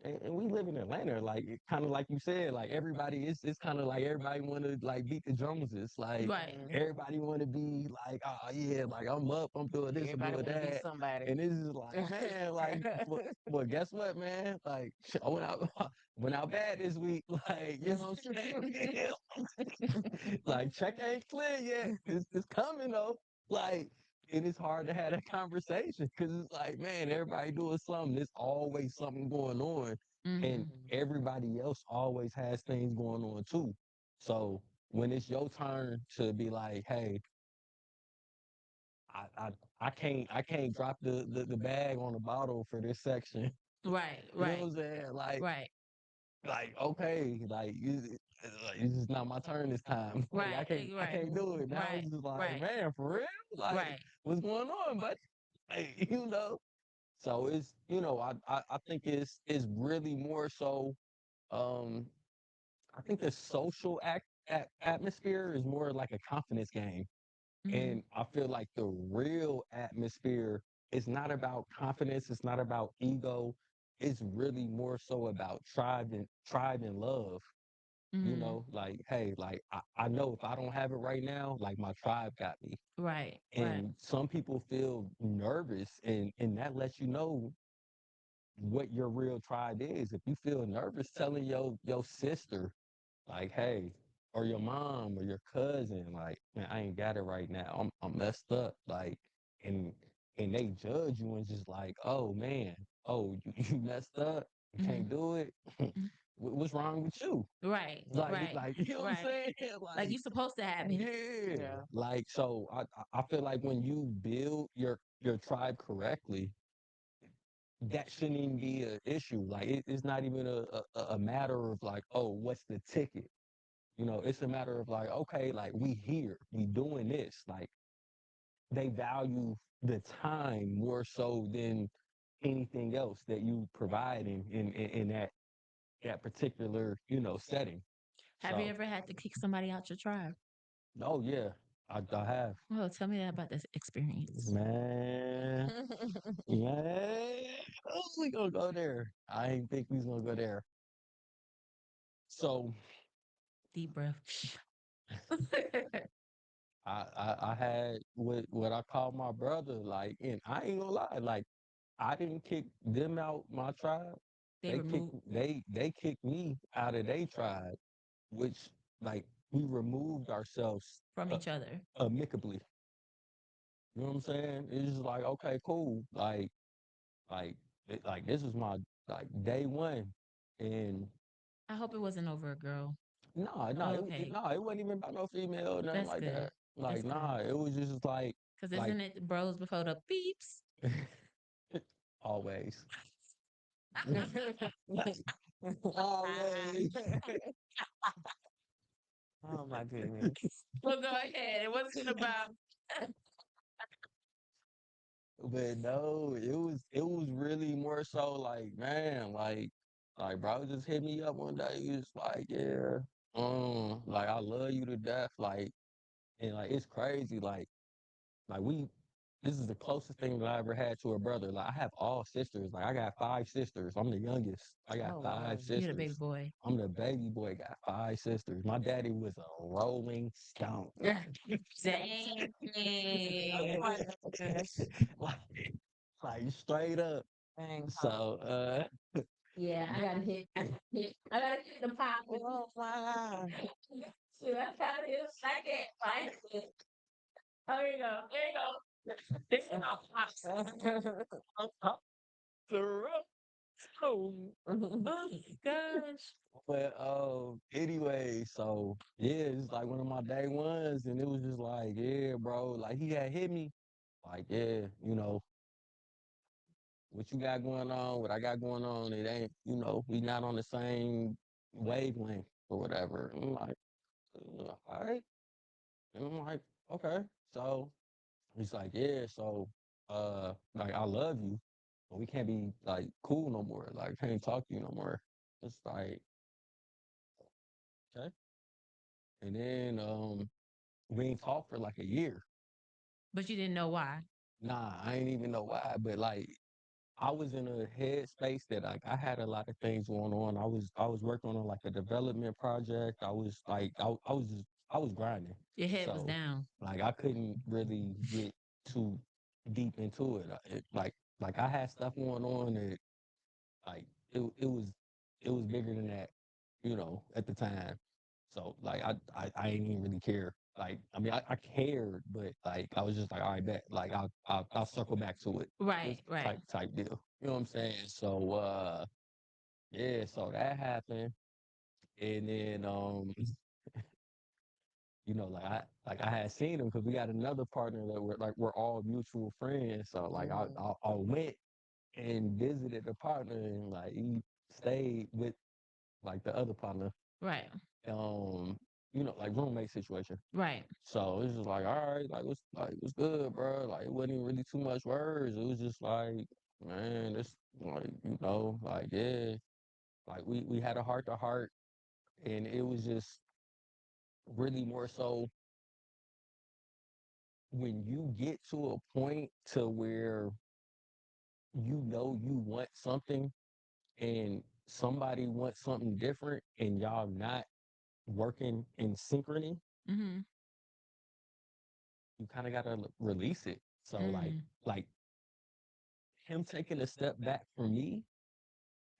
[SPEAKER 3] and we live in Atlanta, like, kind of like you said, like everybody, it's kind of like everybody want to like beat the Joneses, like
[SPEAKER 1] Right.
[SPEAKER 3] everybody want to be like, oh yeah, like I'm up, I'm doing this, I'm
[SPEAKER 2] Everybody
[SPEAKER 3] doing
[SPEAKER 2] want to be
[SPEAKER 3] that,
[SPEAKER 2] somebody.
[SPEAKER 3] and this is like, man, like, well, guess what, man, like I went out, went out bad this week, like, you know what I'm saying, like check ain't clear yet, it's coming though, like. And it's hard to have that conversation because it's like, man, everybody doing something. There's always something going on, and
[SPEAKER 1] Mhm.
[SPEAKER 3] everybody else always has things going on too. So when it's your turn to be like, hey, I I, I can't drop the bag on the bottle for this section.
[SPEAKER 1] Right,
[SPEAKER 3] You know
[SPEAKER 1] right,
[SPEAKER 3] what I'm saying?
[SPEAKER 1] right,
[SPEAKER 3] Like okay, like, it's just not my turn this time. Like
[SPEAKER 1] right,
[SPEAKER 3] I
[SPEAKER 1] right,
[SPEAKER 3] can't do it. Now
[SPEAKER 1] right,
[SPEAKER 3] it's just like,
[SPEAKER 1] right,
[SPEAKER 3] man, for real? Like,
[SPEAKER 1] right.
[SPEAKER 3] what's going on, buddy? Like, So it's I think it's really more so um I think the social atmosphere is more like a confidence game.
[SPEAKER 1] Mhm.
[SPEAKER 3] And I feel like the real atmosphere is not about confidence, it's not about ego. It's really more so about tribe and love.
[SPEAKER 1] Mhm.
[SPEAKER 3] Like, hey, like I know if I don't have it right now, like my tribe got me.
[SPEAKER 1] Right, right.
[SPEAKER 3] And some people feel nervous and that lets you know what your real tribe is. If you feel nervous telling your sister, like, hey, or your mom or your cousin, like, man, I ain't got it right now. I'm messed up. Like, and and they judge you and just like, oh man, oh you messed up, you can't
[SPEAKER 1] Mhm.
[SPEAKER 3] do it.
[SPEAKER 1] Mhm.
[SPEAKER 3] What's wrong with you?
[SPEAKER 1] Right, right,
[SPEAKER 3] Like you know what I'm
[SPEAKER 1] right.
[SPEAKER 3] saying?
[SPEAKER 1] Like you
[SPEAKER 3] Like,
[SPEAKER 1] supposed to have it.
[SPEAKER 3] yeah.
[SPEAKER 2] Yeah.
[SPEAKER 3] Like so I feel like when you build your tribe correctly, that shouldn't even be an issue. Like it's not even a matter of like, oh, what's the ticket? It's a matter of like, okay, like we here, we doing this. Like they value the time more so than anything else that you provide in that particular, setting.
[SPEAKER 1] Have you
[SPEAKER 3] So,
[SPEAKER 1] ever had to kick somebody out your tribe?
[SPEAKER 3] oh yeah, I have.
[SPEAKER 1] Oh, tell me that about this experience.
[SPEAKER 3] Man, man, oh, we gonna go there. I ain't think we was gonna go there. So
[SPEAKER 1] Deep breath.
[SPEAKER 3] I had what I call my brother, like, and I ain't gonna lie, like I didn't kick them out my tribe.
[SPEAKER 1] They removed
[SPEAKER 3] They kicked me out of their tribe, which like we removed ourselves
[SPEAKER 1] from
[SPEAKER 3] uh,
[SPEAKER 1] each other.
[SPEAKER 3] amicably. You know what I'm saying? It's just like, okay, cool. Like like this was my like day one, and
[SPEAKER 1] I hope it wasn't over a girl.
[SPEAKER 3] no,
[SPEAKER 1] Okay,
[SPEAKER 3] it wasn't even about no female or nothing
[SPEAKER 1] that's
[SPEAKER 3] like
[SPEAKER 1] good.
[SPEAKER 3] that.
[SPEAKER 1] That's
[SPEAKER 3] Like,
[SPEAKER 1] good.
[SPEAKER 3] nah, it was just
[SPEAKER 1] Because
[SPEAKER 3] like
[SPEAKER 1] isn't it the bros before the beeps?
[SPEAKER 3] always, always.
[SPEAKER 2] Oh my goodness.
[SPEAKER 1] Well, go ahead. It wasn't about.
[SPEAKER 3] But no, it was really more so like, man, like bro just hit me up one day. He was like, yeah, like I love you to death, like, and like it's crazy, like this is the closest thing that I ever had to a brother. Like I have all sisters. Like I got 5 sisters. I'm the youngest. I got
[SPEAKER 2] Oh wow.
[SPEAKER 3] five
[SPEAKER 1] You're the baby
[SPEAKER 3] sisters.
[SPEAKER 1] boy.
[SPEAKER 3] I'm the baby boy. Got 5 sisters. My daddy was a rolling stone.
[SPEAKER 1] Dang.
[SPEAKER 2] Oh my goodness.
[SPEAKER 3] like, like straight up.
[SPEAKER 2] Dang.
[SPEAKER 3] So
[SPEAKER 1] Yeah, I gotta hit. I gotta hit the pop.
[SPEAKER 2] Oh my
[SPEAKER 1] Shoot, I gotta hit a second. Find it. Oh, here you go. There you go. This is my pops.
[SPEAKER 2] God.
[SPEAKER 3] so
[SPEAKER 1] Oh gosh.
[SPEAKER 3] but anyway, so yeah, it's like one of my day ones, and it was just like, yeah, bro, like he had hit me, like, yeah, what you got going on, what I got going on, it ain't, we not on the same wavelength or whatever. And I'm like, all right. And I'm like, okay. So he's like, yeah, so like I love you, but we can't be like cool no more. Like I can't talk to you no more. It's like, okay. And then we ain't talked for like a year.
[SPEAKER 1] But you didn't know why.
[SPEAKER 3] Nah, I ain't even know why, but like I was in a headspace that like I had a lot of things going on. I was working on like a development project. I was like I was grinding.
[SPEAKER 1] Your head was
[SPEAKER 3] So
[SPEAKER 1] down.
[SPEAKER 3] like I couldn't really get too deep into it. Like I had stuff going on that like it was it was bigger than that, at the time. So like I didn't even really care. Like I mean I cared, but like I was just like, all right, bet. Like I'll circle back to it. This
[SPEAKER 1] Right, right.
[SPEAKER 3] type deal. You know what I'm saying? So yeah, so that happened. And then like I had seen him because we got another partner that we're all mutual friends. So like I went and visited the partner and like he stayed with like the other partner.
[SPEAKER 1] Right.
[SPEAKER 3] Um, like roommate situation.
[SPEAKER 1] Right.
[SPEAKER 3] So it's just like, all right, what's good, bro? Like it wasn't even really too much words. It was just like, man, it's like, like yeah. Like we had a heart to heart and it was just really more so when you get to a point to where you want something and somebody wants something different and y'all not working in synchrony,
[SPEAKER 1] Mm-hmm.
[SPEAKER 3] you kind of gotta release it. So
[SPEAKER 1] Mm.
[SPEAKER 3] like him taking a step back from me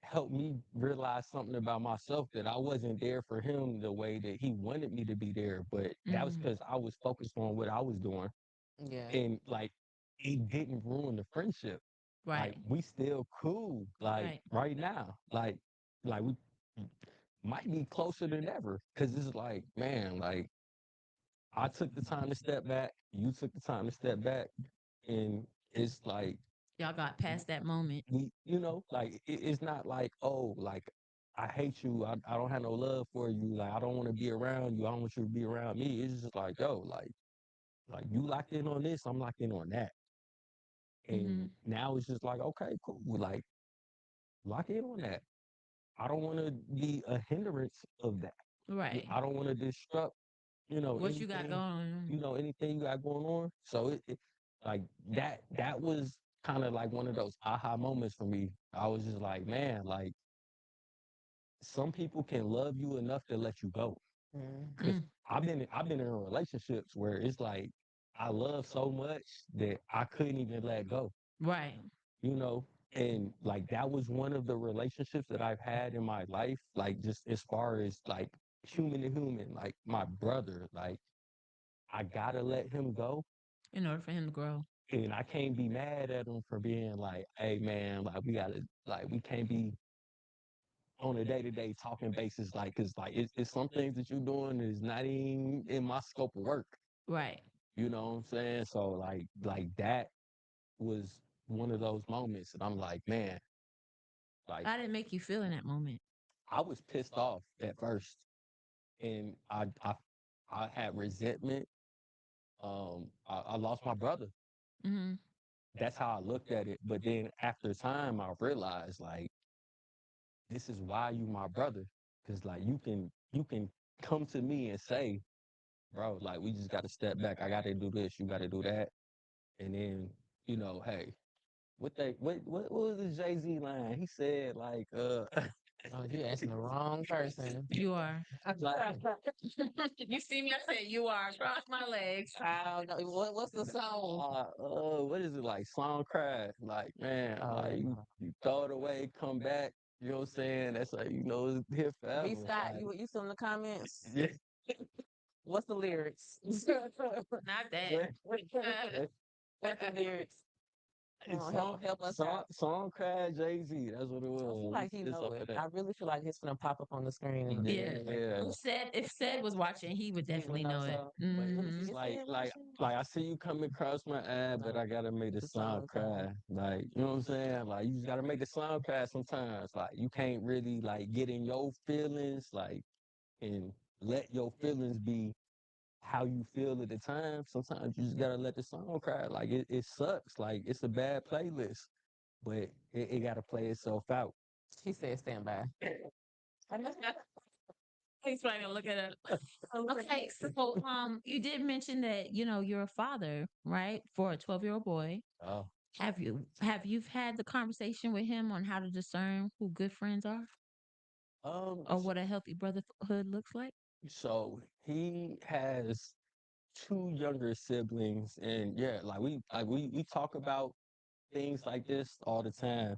[SPEAKER 3] helped me realize something about myself that I wasn't there for him the way that he wanted me to be there. But that was
[SPEAKER 1] Mm.
[SPEAKER 3] because I was focused on what I was doing.
[SPEAKER 2] Yeah.
[SPEAKER 3] And like it didn't ruin the friendship. Like
[SPEAKER 1] Right.
[SPEAKER 3] we still cool, like
[SPEAKER 1] Right.
[SPEAKER 3] right now. Like we might be closer than ever. Cause it's like, man, like I took the time to step back, you took the time to step back, and it's like
[SPEAKER 1] Y'all got past that moment.
[SPEAKER 3] like it's not like, oh, like I hate you, I don't have no love for you, like I don't want to be around you, I don't want you to be around me. It's just like, yo, like you locked in on this, I'm locked in on that.
[SPEAKER 1] Mm-hmm.
[SPEAKER 3] And now it's just like, okay, cool, like lock in on that. I don't want to be a hindrance of that.
[SPEAKER 1] Right.
[SPEAKER 3] I don't want to disrupt,
[SPEAKER 1] What you got
[SPEAKER 3] anything,
[SPEAKER 1] going on?
[SPEAKER 3] anything you got going on. So it like that was kind of like one of those aha moments for me. I was just like, man, like some people can love you enough to let you go. Cause
[SPEAKER 1] Mm.
[SPEAKER 3] I've been in relationships where it's like I love so much that I couldn't even let go,
[SPEAKER 1] Right.
[SPEAKER 3] you know? And like that was one of the relationships that I've had in my life, like just as far as like human to human, like my brother, like I gotta let him go.
[SPEAKER 1] In order for him to grow.
[SPEAKER 3] And I can't be mad at him for being like, hey man, like we can't be on a day-to-day talking basis, like, cause like it's some things that you're doing is not even in my scope of work.
[SPEAKER 1] Right.
[SPEAKER 3] You know what I'm saying? So like that was one of those moments and I'm like, man, like
[SPEAKER 1] How did it make you feel in that moment?
[SPEAKER 3] I was pissed off at first and I had resentment. I lost my brother.
[SPEAKER 1] Mm-hmm.
[SPEAKER 3] That's how I looked at it. But then after time I realized like this is why you my brother. Cause like you can come to me and say, bro, like we just gotta step back. I gotta do this, you gotta do that. And then, hey, what was the Jay-Z line? He said like
[SPEAKER 2] Oh, you asking the wrong person.
[SPEAKER 1] You are.
[SPEAKER 3] like
[SPEAKER 1] You see me? I said you are. Cross my legs.
[SPEAKER 2] I don't know. What's the song?
[SPEAKER 3] what is it like song cry? Like, man,
[SPEAKER 2] Oh,
[SPEAKER 3] like you throw it away, come back, you know what I'm saying? That's like, it's here forever.
[SPEAKER 2] B Scott,
[SPEAKER 3] Like,
[SPEAKER 2] you still in the comments?
[SPEAKER 3] yeah.
[SPEAKER 2] What's the lyrics?
[SPEAKER 1] Not that.
[SPEAKER 2] What's the lyrics? Come on, help us out.
[SPEAKER 3] Song cry Jay-Z. That's what it
[SPEAKER 2] I feel
[SPEAKER 3] was.
[SPEAKER 2] like he
[SPEAKER 3] It's
[SPEAKER 2] know
[SPEAKER 3] up for
[SPEAKER 2] it.
[SPEAKER 3] that.
[SPEAKER 2] I really feel like it's gonna pop up on the screen in a
[SPEAKER 1] Yeah.
[SPEAKER 2] minute.
[SPEAKER 3] Yeah.
[SPEAKER 1] If said was watching, he would
[SPEAKER 2] He would
[SPEAKER 1] definitely
[SPEAKER 2] know
[SPEAKER 1] know it.
[SPEAKER 2] so.
[SPEAKER 3] But
[SPEAKER 1] Mm-hmm.
[SPEAKER 3] it's
[SPEAKER 2] Is
[SPEAKER 3] like
[SPEAKER 2] it
[SPEAKER 3] like
[SPEAKER 2] watching?
[SPEAKER 3] like I see you coming across my ad, but
[SPEAKER 2] No,
[SPEAKER 3] I gotta make the
[SPEAKER 2] the
[SPEAKER 3] song
[SPEAKER 2] song cry.
[SPEAKER 3] cry. Like, you know what I'm saying? Like you just gotta make the song cry sometimes. Like you can't really like get in your feelings, like and let your feelings be how you feel at the time. Sometimes you just gotta let the song cry. Like it sucks. Like it's a bad playlist, but it gotta play itself out.
[SPEAKER 2] She said stand by.
[SPEAKER 1] He's probably gonna look at it. Okay, so you did mention that you're a father, right, for a 12-year-old boy.
[SPEAKER 3] Oh.
[SPEAKER 1] Have you had the conversation with him on how to discern who good friends are
[SPEAKER 3] Um,
[SPEAKER 1] or what a healthy brotherhood looks like?
[SPEAKER 3] so he has two younger siblings, and yeah, like we talk about things like this all the time.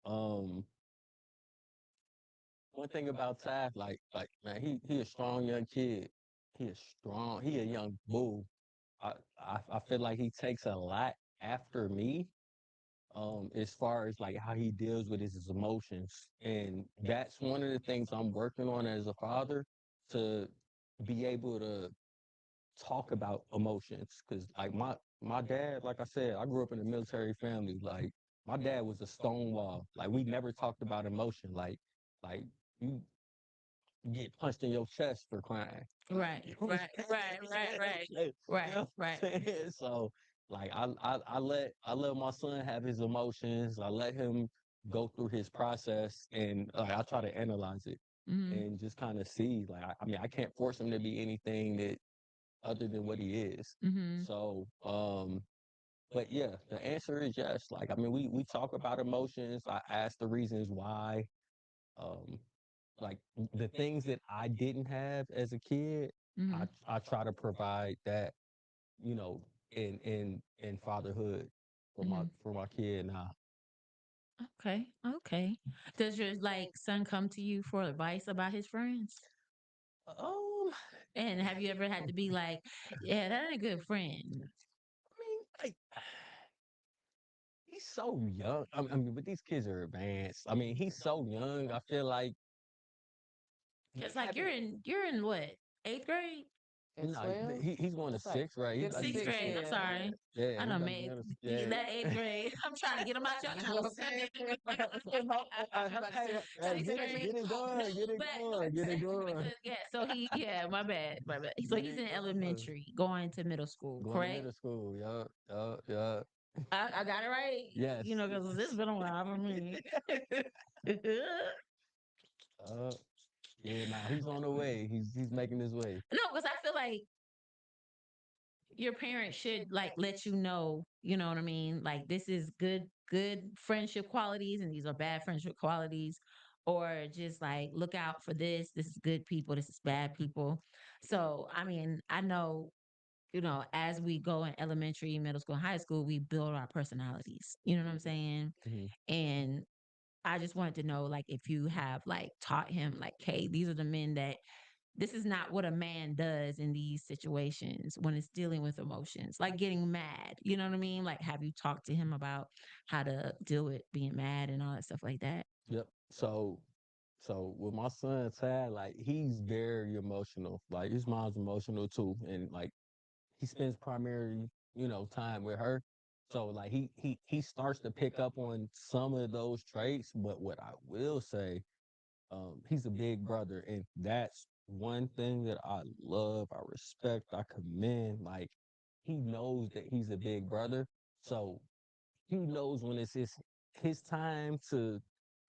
[SPEAKER 3] Um, one thing about Ty, like man, he a strong young kid. He is strong. He a young bull. I feel like he takes a lot after me. As far as like how he deals with his emotions, and that's one of the things I'm working on as a father, to be able to talk about emotions. Because like my dad, like I said, I grew up in a military family. Like my dad was a stonewall. Like we never talked about emotion. Like you get punched in your chest for crying.
[SPEAKER 1] Right,
[SPEAKER 3] You know what
[SPEAKER 1] right,
[SPEAKER 3] I'm
[SPEAKER 1] right, right, right,
[SPEAKER 3] saying? You
[SPEAKER 1] right,
[SPEAKER 3] know what
[SPEAKER 1] right.
[SPEAKER 3] I'm saying? So like I let my son have his emotions. I let him go through his process, and I try to analyze it
[SPEAKER 1] Hmm.
[SPEAKER 3] and just kind of see. Like I mean, I can't force him to be anything that other than what he is.
[SPEAKER 1] Hmm.
[SPEAKER 3] So but yeah, the answer is yes. Like I mean, we talk about emotions. I ask the reasons why. Um, like the things that I didn't have as a kid,
[SPEAKER 1] Hmm.
[SPEAKER 3] I try to provide that, you know, in fatherhood
[SPEAKER 1] Hmm.
[SPEAKER 3] for my kid now.
[SPEAKER 1] Okay, okay. Does your like son come to you for advice about his friends?
[SPEAKER 3] Um,
[SPEAKER 1] And have you ever had to be like, yeah, that ain't a good friend?
[SPEAKER 3] I mean, like he's so young. I mean, but these kids are advanced. I mean, he's so young. I feel like
[SPEAKER 1] Because
[SPEAKER 3] he
[SPEAKER 1] like
[SPEAKER 3] haven't.
[SPEAKER 1] you're in what, eighth grade?
[SPEAKER 2] And
[SPEAKER 3] No,
[SPEAKER 2] 12?
[SPEAKER 3] he's going to
[SPEAKER 2] That's like
[SPEAKER 3] sixth, right? He's
[SPEAKER 2] fifth or
[SPEAKER 3] like
[SPEAKER 1] Sixth
[SPEAKER 2] sixth,
[SPEAKER 1] grade. I'm
[SPEAKER 2] yeah.
[SPEAKER 1] sorry.
[SPEAKER 3] yeah,
[SPEAKER 1] I
[SPEAKER 3] he
[SPEAKER 1] done
[SPEAKER 3] about to
[SPEAKER 1] made
[SPEAKER 3] go to yeah.
[SPEAKER 1] that eighth grade. I'm trying to get them out your
[SPEAKER 2] You know what I'm
[SPEAKER 1] house.
[SPEAKER 2] saying?
[SPEAKER 3] Hey, hey,
[SPEAKER 1] Sixth
[SPEAKER 3] get it,
[SPEAKER 1] grade.
[SPEAKER 3] get it
[SPEAKER 1] No,
[SPEAKER 3] going, get it
[SPEAKER 1] but
[SPEAKER 3] going, get it going,
[SPEAKER 1] because yeah, so he yeah, my bad, my bad. So
[SPEAKER 3] get
[SPEAKER 1] he's
[SPEAKER 3] it
[SPEAKER 1] in
[SPEAKER 3] going.
[SPEAKER 1] elementary, going to middle school,
[SPEAKER 3] Going to
[SPEAKER 1] correct?
[SPEAKER 3] middle school, yeah, yeah, yeah.
[SPEAKER 1] I got it right,
[SPEAKER 3] Yes.
[SPEAKER 1] you know, because it's been a while for me. No,
[SPEAKER 3] uh, yeah, nah, he's on the way. He's making his way.
[SPEAKER 1] because I feel like your parents should like let you know, you know what I mean? Like this is good friendship qualities and these are bad friendship qualities, or just like look out for this. This is good people, this is bad people. So, I mean, I know, you know, as we go in elementary, middle school, high school, we build our personalities. You know what I'm saying?
[SPEAKER 3] Mhm.
[SPEAKER 1] And I just wanted to know like if you have like taught him like, hey, these are the men that this is not what a man does in these situations when it's dealing with emotions, like getting mad. You know what I mean? Like, have you talked to him about how to deal with being mad and all that stuff like that?
[SPEAKER 3] Yep. So with my son Tad, like he's very emotional. Like his mom's emotional too, and like he spends primary, time with her. So like he starts to pick up on some of those traits. But what I will say, he's a big brother, and that's one thing that I love, I respect, I commend. Like he knows that he's a big brother, so he knows when it's his time to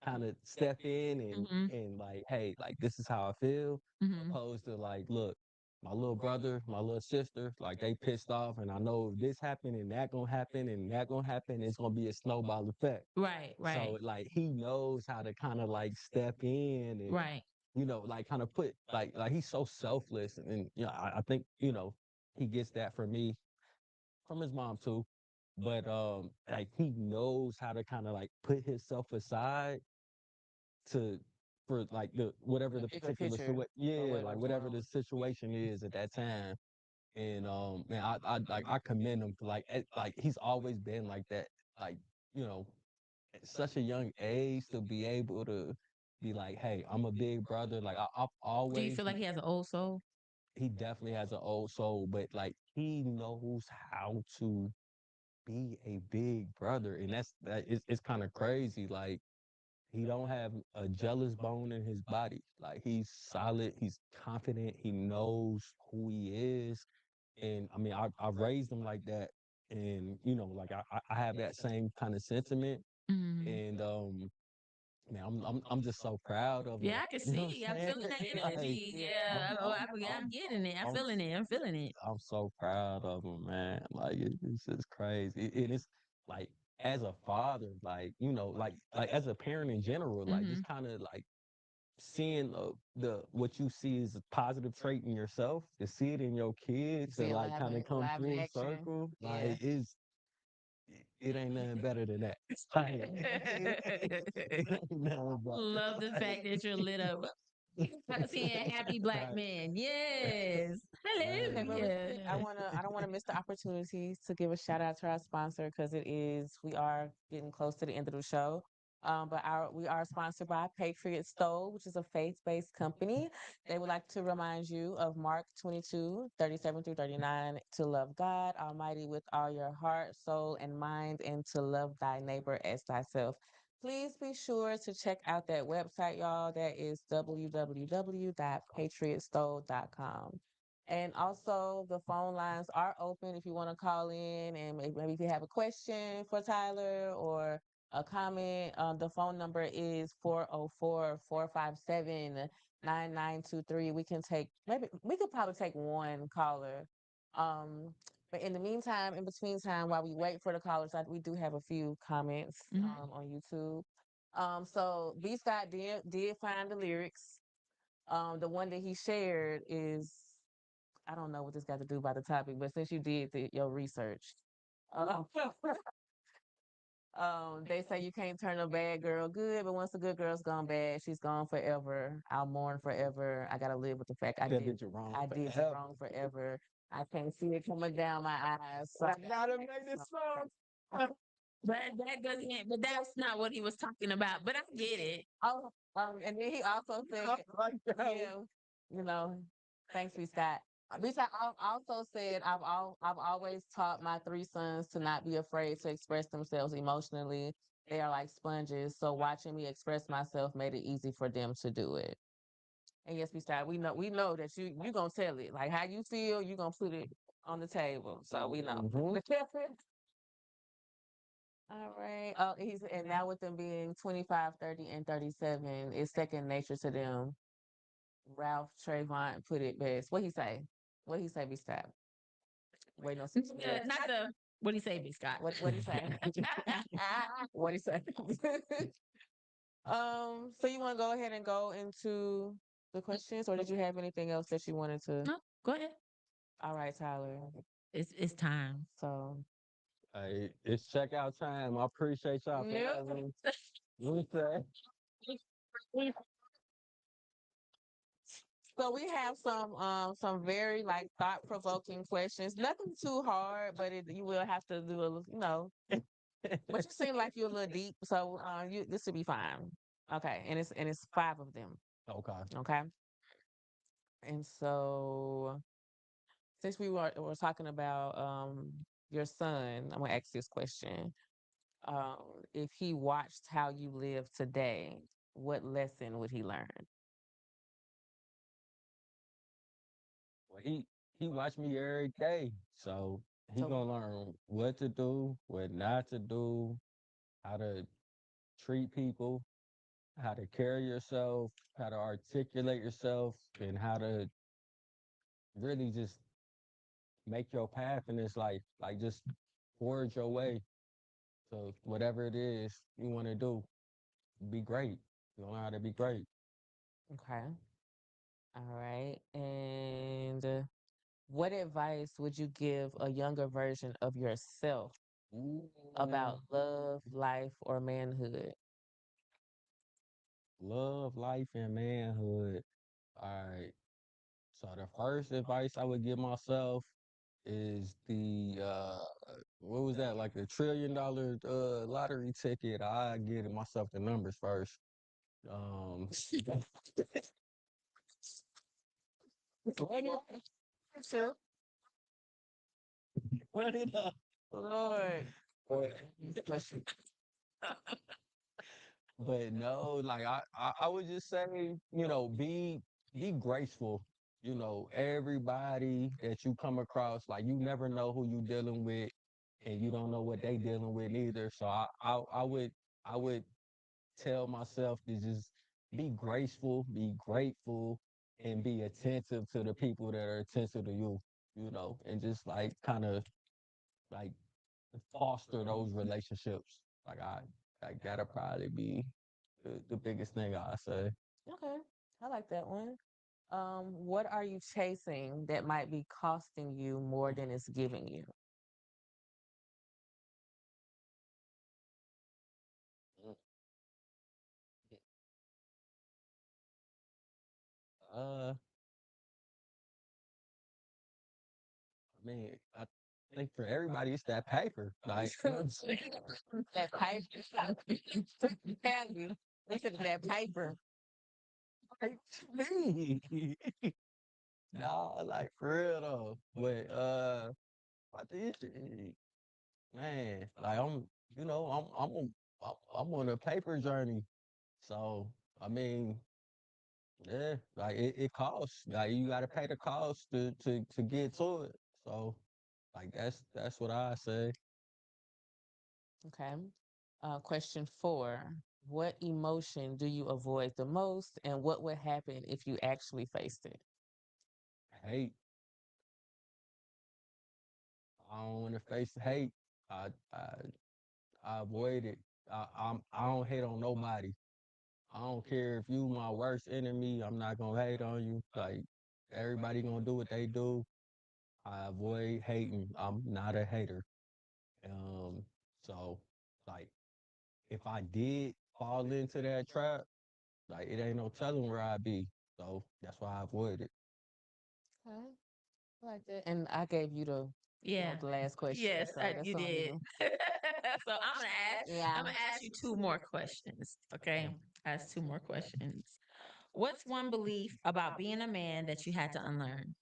[SPEAKER 3] kind of step in
[SPEAKER 1] Mm-hmm.
[SPEAKER 3] and like, hey, like this is how I feel,
[SPEAKER 1] Mm-hmm.
[SPEAKER 3] opposed to like, look, my little brother, my little sister, like they pissed off, and I know if this happened and that gonna happen and that gonna happen, it's gonna be a snowball effect.
[SPEAKER 1] Right, right,
[SPEAKER 3] So like he knows how to kind of like step in and
[SPEAKER 1] right.
[SPEAKER 3] like kind of put like he's so selfless, and I think he gets that from me, from his mom too. But like he knows how to kind of like put himself aside to for like the whatever
[SPEAKER 2] The
[SPEAKER 3] the
[SPEAKER 2] bigger
[SPEAKER 3] particular
[SPEAKER 2] picture or
[SPEAKER 3] yeah, like
[SPEAKER 2] whatever's going
[SPEAKER 3] whatever
[SPEAKER 2] on.
[SPEAKER 3] the situation is at that time. And man, I commend him for like he's always been like that. Like, you know, at such a young age to be able to be like, hey, I'm a big brother. Like I've
[SPEAKER 1] Do you
[SPEAKER 3] always
[SPEAKER 1] feel like he has an old soul?
[SPEAKER 3] he definitely has an old soul, but like he knows how to be a big brother, and it's kind of crazy. Like he don't have a jealous bone in his body. Like he's solid, he's confident, he knows who he is. And I mean, I've raised him like that, and like I have that same kind of sentiment.
[SPEAKER 1] Mm-hmm.
[SPEAKER 3] And man, I'm just so proud of him.
[SPEAKER 1] Yeah, I can
[SPEAKER 3] You know what
[SPEAKER 1] see.
[SPEAKER 3] I'm
[SPEAKER 1] I'm
[SPEAKER 3] saying?
[SPEAKER 1] feeling that
[SPEAKER 3] Like
[SPEAKER 1] energy.
[SPEAKER 2] Yeah.
[SPEAKER 1] Yeah, I'm getting it. I'm
[SPEAKER 3] I'm
[SPEAKER 1] feeling it. I'm feeling it.
[SPEAKER 3] I'm so proud of him, man. Like it's just crazy. It is like as a father, like, like as a parent in general, like
[SPEAKER 1] Mm-hmm.
[SPEAKER 3] just kind of like seeing the what you see as a positive trait in yourself, to see it in your kids
[SPEAKER 2] See
[SPEAKER 3] and
[SPEAKER 2] it
[SPEAKER 3] like kind of come
[SPEAKER 2] live in
[SPEAKER 3] full
[SPEAKER 2] action.
[SPEAKER 3] circle,
[SPEAKER 2] Yeah.
[SPEAKER 3] like it ain't nothing better than that. Like, it ain't nothing
[SPEAKER 1] Love the fact that you're lit up seeing happy black
[SPEAKER 3] right,
[SPEAKER 1] men. Yes.
[SPEAKER 2] Okay,
[SPEAKER 3] right.
[SPEAKER 2] but really quick,
[SPEAKER 1] Hallelujah.
[SPEAKER 2] I don't wanna miss the opportunity to give a shout out to our sponsor because we are getting close to the end of the show. But we are sponsored by Patriot Stove, which is a faith-based company. They would like to remind you of Mark 22:37 through 39, to love God Almighty with all your heart, soul, and mind, and to love thy neighbor as thyself. Please be sure to check out that website, y'all. That is www.patriotstove.com. And also, the phone lines are open if you want to call in, and maybe if you have a question for Tyler or a comment. The phone number is 404-457-9923. We could probably take one caller. But in the meantime, in between time, while we wait for the callers, we do have a few comments
[SPEAKER 1] Mhm.
[SPEAKER 2] on YouTube. So B Scott did find the lyrics. The one that he shared is, I don't know what this got to do by the topic, but since you did your research, uh, they say you can't turn a bad girl good, but once a good girl's gone bad, she's gone forever. I'll mourn forever. I gotta live with the fact
[SPEAKER 3] That did you wrong
[SPEAKER 2] I did you
[SPEAKER 3] forever.
[SPEAKER 2] wrong forever. I can't see it coming down my eyes. So
[SPEAKER 3] I gotta make this song.
[SPEAKER 1] But that's not what he was talking about. But I get it.
[SPEAKER 2] oh, and then he also said,
[SPEAKER 3] Like that.
[SPEAKER 2] yeah, you know, thanks, B Scott. B Scott also said, I've always taught my three sons to not be afraid to express themselves emotionally. They are like sponges, so watching me express myself made it easy for them to do it. And yes, B Scott, we know that you gonna tell it like how you feel. You gonna put it on the table, so we know.
[SPEAKER 3] Mhm.
[SPEAKER 2] All right. Oh, and now with them being 25, 30, and 37, it's second nature to them. Ralph Trayvon put it best. What he say? What he say, B Scott? Waiting on some.
[SPEAKER 1] Not the what do you say, B Scott?
[SPEAKER 2] What he say? What he say? So you want to go ahead and go into the questions, or did you have anything else that you wanted to?
[SPEAKER 1] No, go ahead.
[SPEAKER 2] All right, Tyler.
[SPEAKER 1] It's time.
[SPEAKER 2] So
[SPEAKER 3] Hey, it's checkout time. I appreciate y'all for
[SPEAKER 2] Nope.
[SPEAKER 3] having me. What's that?
[SPEAKER 2] So we have some very like thought provoking questions. Nothing too hard, but you will have to do but you seem like you're a little deep, so you this should be fine. Okay, and it's five of them.
[SPEAKER 3] Okay.
[SPEAKER 2] Okay, and so since we were talking about your son, I'm gonna ask this question. Um, if he watched how you live today, what lesson would he learn?
[SPEAKER 3] Well, he watch me every day, so he
[SPEAKER 2] So
[SPEAKER 3] gonna learn what to do, what not to do, how to treat people, how to carry yourself, how to articulate yourself, and how to really just make your path in this life. Like just forge your way to whatever it is you want to do. Be great. You learn how to be great.
[SPEAKER 2] okay, all right, and what advice would you give a younger version of yourself
[SPEAKER 3] Ooh,
[SPEAKER 2] about love, life, or manhood?
[SPEAKER 3] love, life, and manhood. All right. So the first advice I would give myself is the what was that, like $1 trillion lottery ticket? I give myself the numbers first. Um,
[SPEAKER 2] Sure.
[SPEAKER 3] run it up.
[SPEAKER 2] Lord.
[SPEAKER 3] But no, like I would just say, be graceful. Everybody that you come across, like you never know who you dealing with, and you don't know what they dealing with either. So I would tell myself to just be graceful, be grateful, and be attentive to the people that are attentive to you. And just like kind of like foster those relationships. Like that'll probably be the biggest thing I say.
[SPEAKER 2] Okay, I like that one. What are you chasing that might be costing you more than it's giving you?
[SPEAKER 3] Mm. Uh, I mean, I think for everybody it's that paper. Like, you know what I'm saying?
[SPEAKER 2] That paper. Listen to that paper.
[SPEAKER 3] Like, me. Nah, like for real though. But I think man, like I'm on a paper journey. So I mean, yeah, like it costs. Like you gotta pay the cost to get to it. So like that's what I say.
[SPEAKER 2] Okay. Question 4. What emotion do you avoid the most, and what would happen if you actually faced it?
[SPEAKER 3] Hate. I don't want to face hate. I I I avoid it. I don't hate on nobody. I don't care if you my worst enemy. I'm not gonna hate on you. Like everybody gonna do what they do. I avoid hating. I'm not a hater. Um, so like if I did fall into that trap, like it ain't no telling where I'd be. So that's why I avoid it.
[SPEAKER 2] Okay. I like that. And I gave you
[SPEAKER 1] Yeah.
[SPEAKER 2] the last question,
[SPEAKER 1] Yes,
[SPEAKER 2] so that's
[SPEAKER 1] you
[SPEAKER 2] on
[SPEAKER 1] did.
[SPEAKER 2] you.
[SPEAKER 1] So I'm
[SPEAKER 2] Yeah.
[SPEAKER 1] gonna ask you two more questions. Okay,
[SPEAKER 2] Okay.
[SPEAKER 1] ask two more questions. What's one belief about being a man that you had to unlearn?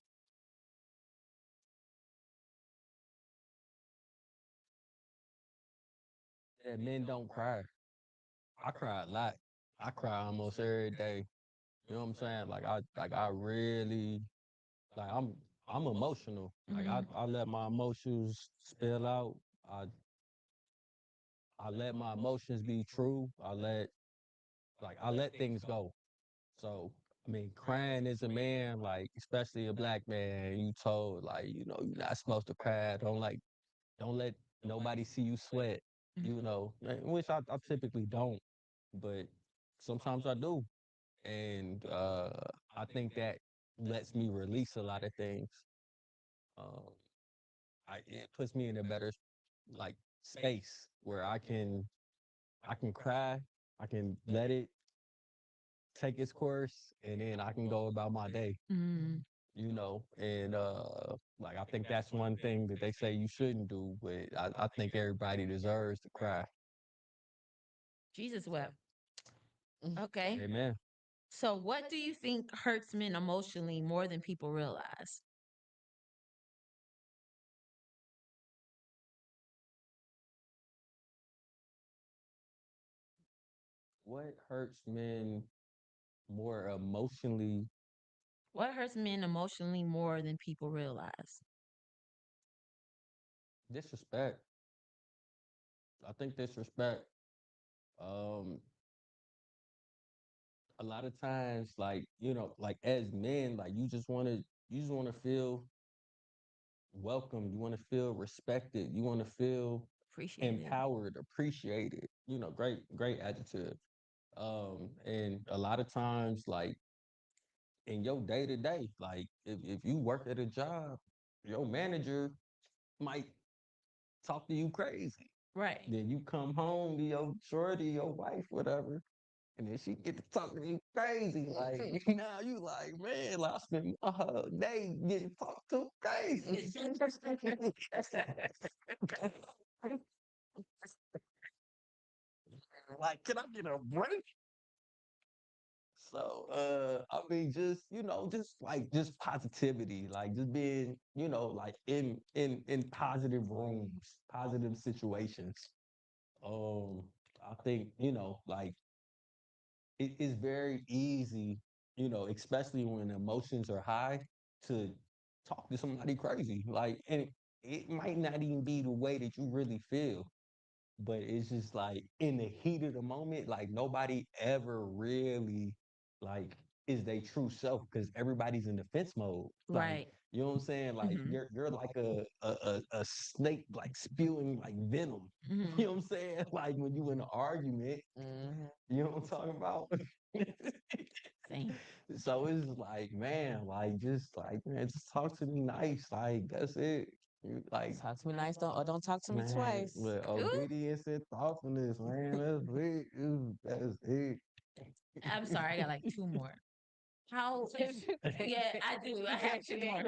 [SPEAKER 3] Yeah, men don't cry. I cry a lot. I cry almost every day. You know what I'm saying? Like I really like I'm emotional. Like
[SPEAKER 1] Mhm.
[SPEAKER 3] I let my emotions spill out. I I let my emotions be true. I let things go. So I mean, crying as a man, like especially a black man, you told like you're not supposed to cry. Don't let nobody see you sweat. You know, which I typically don't, but sometimes I do, and I think that lets me release a lot of things. Um, it puts me in a better like space where I can cry, I can let it take its course, and then I can go about my day.
[SPEAKER 1] Mm.
[SPEAKER 3] And like I think that's one thing that they say you shouldn't do, but I think everybody deserves to cry.
[SPEAKER 1] Jesus wept.
[SPEAKER 2] Mm.
[SPEAKER 1] Okay.
[SPEAKER 3] Amen.
[SPEAKER 1] So, what do you think hurts men emotionally more than people realize?
[SPEAKER 3] What hurts men more emotionally?
[SPEAKER 1] What hurts men emotionally more than people realize?
[SPEAKER 3] Disrespect. I think disrespect. Um, a lot of times, like like as men, like you just want to feel welcome. You want to feel respected. You want to feel
[SPEAKER 1] Appreciate it.
[SPEAKER 3] empowered, appreciated. Great adjective. And a lot of times, like in your day to day, like if you work at a job, your manager might talk to you crazy.
[SPEAKER 1] Right.
[SPEAKER 3] Then you come home to your shorty, your wife, whatever, and then she get to talking to you crazy. Like now you like, man, like, I spent my whole day getting talked to crazy. Like, can I get a break? So I mean just, just positivity, like just being, like in positive rooms, positive situations. Um I think, like it is very easy, especially when emotions are high, to talk to somebody crazy. Like, and it might not even be the way that you really feel, but it's just like in the heat of the moment, like nobody ever really like is their true self because everybody's in defense mode. Like,
[SPEAKER 1] Right.
[SPEAKER 3] you know what I'm saying? Like
[SPEAKER 1] Mhm.
[SPEAKER 3] you're like a snake like spewing like venom. You
[SPEAKER 1] Mhm.
[SPEAKER 3] know what I'm saying? Like when you in an argument,
[SPEAKER 2] Mm-hmm.
[SPEAKER 3] you know what I'm talking about?
[SPEAKER 1] Same.
[SPEAKER 3] So it's like, man, like just like man, just talk to me nice. Like that's it. Like
[SPEAKER 2] Talk to me nice, don't talk to me
[SPEAKER 3] man,
[SPEAKER 2] twice.
[SPEAKER 3] with
[SPEAKER 1] Ooh,
[SPEAKER 3] obedience and thoughtfulness, man. That's it. That's it.
[SPEAKER 1] I'm sorry, I got like two more. How? Yeah, I do. I have two more. I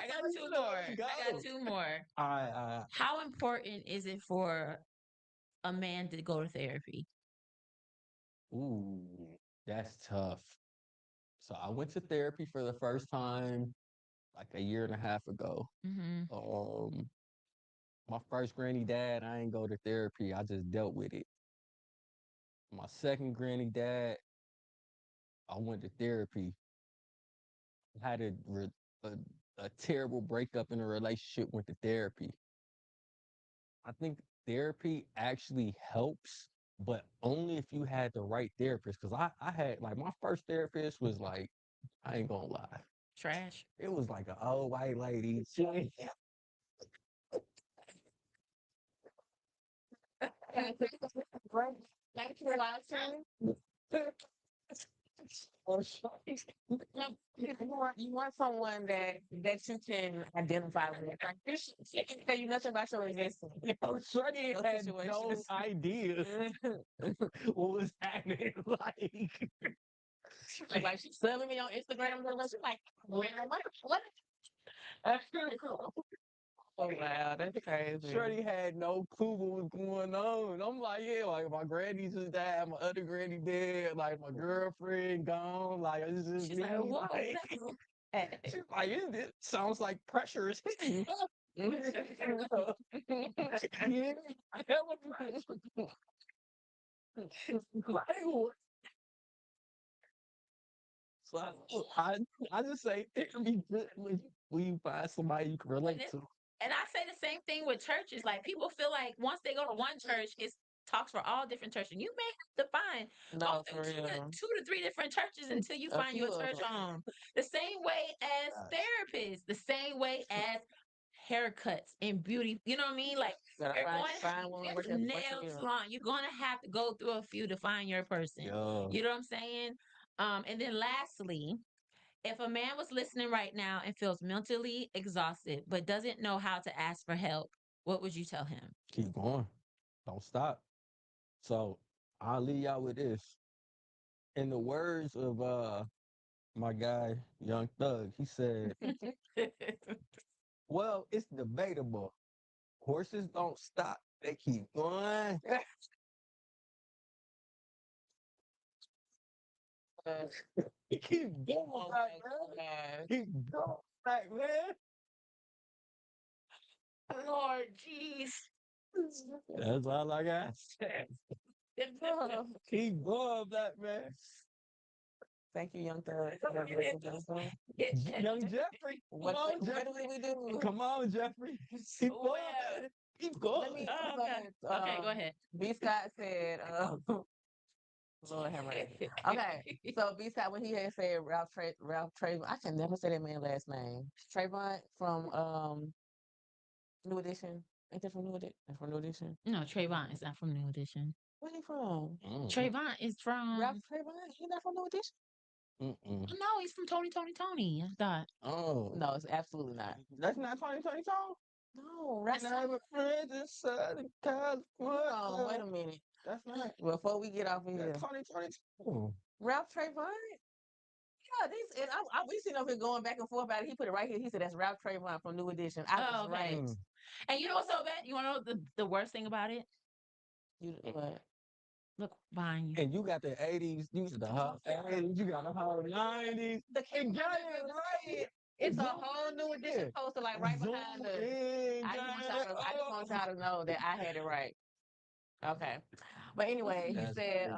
[SPEAKER 1] got two more. I got two more.
[SPEAKER 3] All right.
[SPEAKER 1] How important is it for a man to go to therapy?
[SPEAKER 3] Ooh, that's tough. So I went to therapy for the first time like a year and a half ago.
[SPEAKER 1] Mm-hmm.
[SPEAKER 3] Um, my first granny dad, I ain't go to therapy. I just dealt with it. My second granny dad, I went to therapy. Had a, a terrible breakup in a relationship, went to therapy. I think therapy actually helps, but only if you had the right therapist. Cause I had like my first therapist was like, I ain't gonna lie.
[SPEAKER 1] Trash.
[SPEAKER 3] It was like an old white lady.
[SPEAKER 2] Thank you, Lawson. You want someone that you can identify with. Like, she can tell you nothing about your existence.
[SPEAKER 3] Shorty
[SPEAKER 2] Your
[SPEAKER 3] had no
[SPEAKER 2] situations.
[SPEAKER 3] idea what was happening.
[SPEAKER 2] Like she's selling me on Instagram. She's like, what? Oh wow, that's crazy.
[SPEAKER 3] Shorty had no clue what was going on. I'm like, yeah, like my granny just died, my other granny dead, like my girlfriend gone, like it's just
[SPEAKER 1] She's
[SPEAKER 3] me.
[SPEAKER 1] like, whoa.
[SPEAKER 3] She's like, it sounds like pressure is hitting you. Yeah, hella pressure. Like, so I just say it can be good when you find somebody you can relate to.
[SPEAKER 1] And I say the same thing with churches. Like people feel like once they go to one church, it's talks for all different churches. You may have to go
[SPEAKER 2] No,
[SPEAKER 1] through
[SPEAKER 2] for real.
[SPEAKER 1] two to three different churches until you
[SPEAKER 2] A
[SPEAKER 1] find you
[SPEAKER 2] few
[SPEAKER 1] a
[SPEAKER 2] of
[SPEAKER 1] church
[SPEAKER 2] them.
[SPEAKER 1] home. The same way as therapists, the same way as haircuts and beauty. You know what I mean? Like
[SPEAKER 2] Gotta
[SPEAKER 1] you're going
[SPEAKER 2] find one worth
[SPEAKER 1] nail
[SPEAKER 2] you.
[SPEAKER 1] salon. You're gonna have to go through a few to find your person.
[SPEAKER 3] Yeah.
[SPEAKER 1] You know what I'm saying? And then lastly, if a man was listening right now and feels mentally exhausted but doesn't know how to ask for help, what would you tell him?
[SPEAKER 3] Keep going. Don't stop. So I'll leave y'all with this. In the words of my guy, Young Thug, he said, well, it's debatable. Horses don't stop. They keep going. He keep going back, man. Keep going back, man.
[SPEAKER 1] Lord, jeez.
[SPEAKER 3] That's all I got. Keep going back, man.
[SPEAKER 2] Thank you, Young Thug.
[SPEAKER 3] Young Jeffrey. Come on,
[SPEAKER 2] What
[SPEAKER 3] Jeffrey.
[SPEAKER 2] do we do?
[SPEAKER 3] Come on, Jeffrey. Keep going.
[SPEAKER 1] Well,
[SPEAKER 3] Keep going.
[SPEAKER 2] Let me.
[SPEAKER 1] okay, go ahead.
[SPEAKER 2] B. Scott said, Lord have mercy. Okay, so B. Scott when he had said Ralph Trayvon, I can never say that man's last name. Trayvon from New Edition. Ain't that from New Edition? That's from New Edition.
[SPEAKER 1] No, Trayvon is not from New Edition.
[SPEAKER 2] Where he from?
[SPEAKER 1] Trayvon is from.
[SPEAKER 2] Ralph Trayvon. He not from New Edition.
[SPEAKER 1] No, he's from Tony. I thought.
[SPEAKER 3] Oh.
[SPEAKER 2] No, it's absolutely not.
[SPEAKER 3] That's not 2020 song?
[SPEAKER 2] No, Ralph.
[SPEAKER 3] Never friends in Southern California.
[SPEAKER 2] No, wait a minute.
[SPEAKER 3] That's not.
[SPEAKER 2] Before we get off of here,
[SPEAKER 3] 2022.
[SPEAKER 2] Ralph Trayvon. Yeah, these and we seen over here going back and forth about it. He put it right here. He said that's Ralph Trayvon from New Edition. I was
[SPEAKER 1] okay.
[SPEAKER 2] right.
[SPEAKER 1] And you know what's so bad? You want to know the worst thing about it?
[SPEAKER 2] You what?
[SPEAKER 1] Look behind you.
[SPEAKER 3] And you got the 80s, you got the hot 80s, you got the whole 90s.
[SPEAKER 2] The camera right. It's a whole New Edition poster like right behind us. I just want y'all to know that I had it right. Okay. But anyway, he said,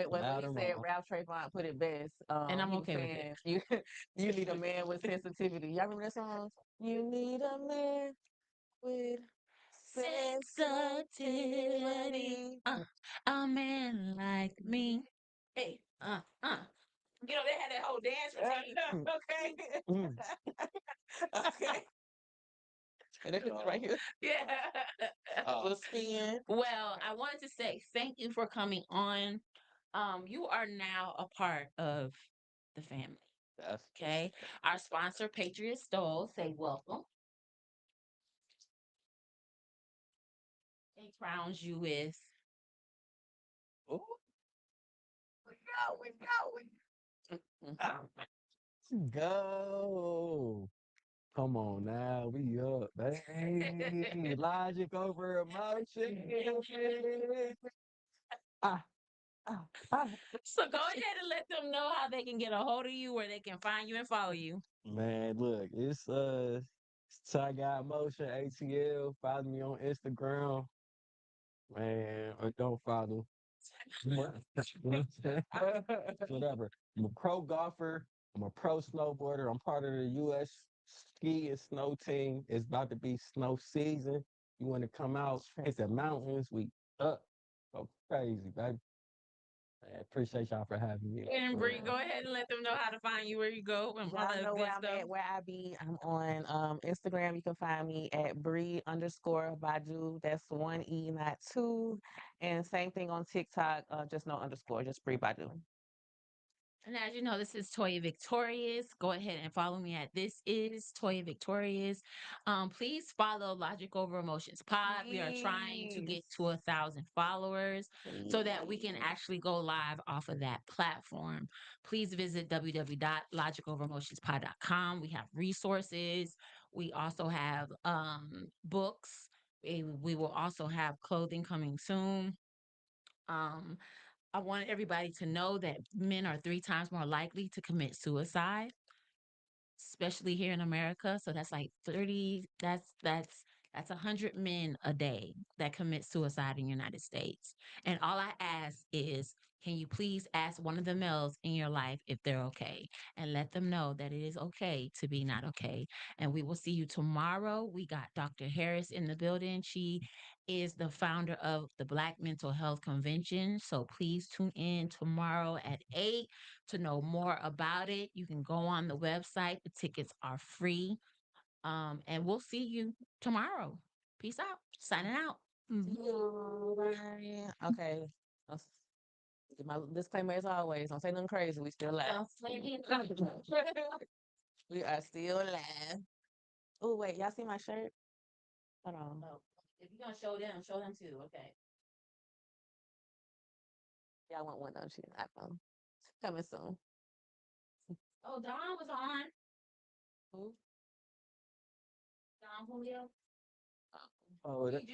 [SPEAKER 2] when he said Ralph Trayvon put it best,
[SPEAKER 1] And I'm
[SPEAKER 2] he was
[SPEAKER 1] okay with
[SPEAKER 2] saying, you need a man with sensitivity. Y'all remember that song? You need a man with
[SPEAKER 1] sensitivity. A man like me. Hey, you know, they had that whole dance routine. Okay. Okay.
[SPEAKER 2] And this is right here.
[SPEAKER 1] Yeah.
[SPEAKER 2] Little spin.
[SPEAKER 1] Well, I wanted to say thank you for coming on. You are now a part of the family.
[SPEAKER 3] That's
[SPEAKER 1] Okay. Our sponsor, Patriot Stole, say welcome. They crowns you with.
[SPEAKER 3] Ooh,
[SPEAKER 2] We go.
[SPEAKER 3] go. Come on now, we up, baby. Logic over emotion. Ah, ah, ah.
[SPEAKER 1] So go ahead and let them know how they can get a hold of you, where they can find you and follow you.
[SPEAKER 3] Man, look, it's Ty Got Motion ATL. Follow me on Instagram, man, or don't follow. Whatever. I'm a pro golfer. I'm a pro snowboarder. I'm part of the U.S. ski and snow team. It's about to be snow season. You want to come out, hit the mountains? We up. Go crazy, baby. I appreciate y'all for having me.
[SPEAKER 1] And Bree, go ahead and let them know how to find you, where you go, and all
[SPEAKER 2] Y'all
[SPEAKER 1] that
[SPEAKER 2] know
[SPEAKER 1] good
[SPEAKER 2] where I'm
[SPEAKER 1] stuff.
[SPEAKER 2] at, where I be. I'm on Instagram. You can find me at Bree_Badu. That's 1 E, not 2. And same thing on TikTok, just no underscore, just Bree Badu.
[SPEAKER 1] And as you know, this is Toya Victorious. Go ahead and follow me at This Is Toya Victorious. Please follow Logic Over Emotions Pod. We are trying to get to 1,000 followers so that we can
[SPEAKER 2] Please.
[SPEAKER 1] actually go live off of that platform. Please visit www.logicoveremotionspod.com. We have resources. We also have books. We will also have clothing coming soon. Um, I want everybody to know that men are 3 times more likely to commit suicide, especially here in America. So that's like 30, that's 100 men a day that commit suicide in the United States. And all I ask is, can you please ask one of the males in your life if they're okay and let them know that it is okay to be not okay. And we will see you tomorrow. We got Dr. Harris in the building. She is the founder of the Black Mental Health Convention. So please tune in tomorrow at 8 to know more about it. You can go on the website. The tickets are free. And we'll see you tomorrow. Peace out. Signing out.
[SPEAKER 2] Bye. Okay. Let's get my disclaimer as always. Don't say nothing crazy. We still live. We are still live. Oh, wait. Y'all see my shirt? Hold on.
[SPEAKER 1] Oh, if you're gonna show them too. Okay.
[SPEAKER 2] Y'all want one, don't you? iPhone. Coming soon.
[SPEAKER 1] Oh, Don was on.
[SPEAKER 2] Who?
[SPEAKER 1] Don Julio.
[SPEAKER 3] Oh, that,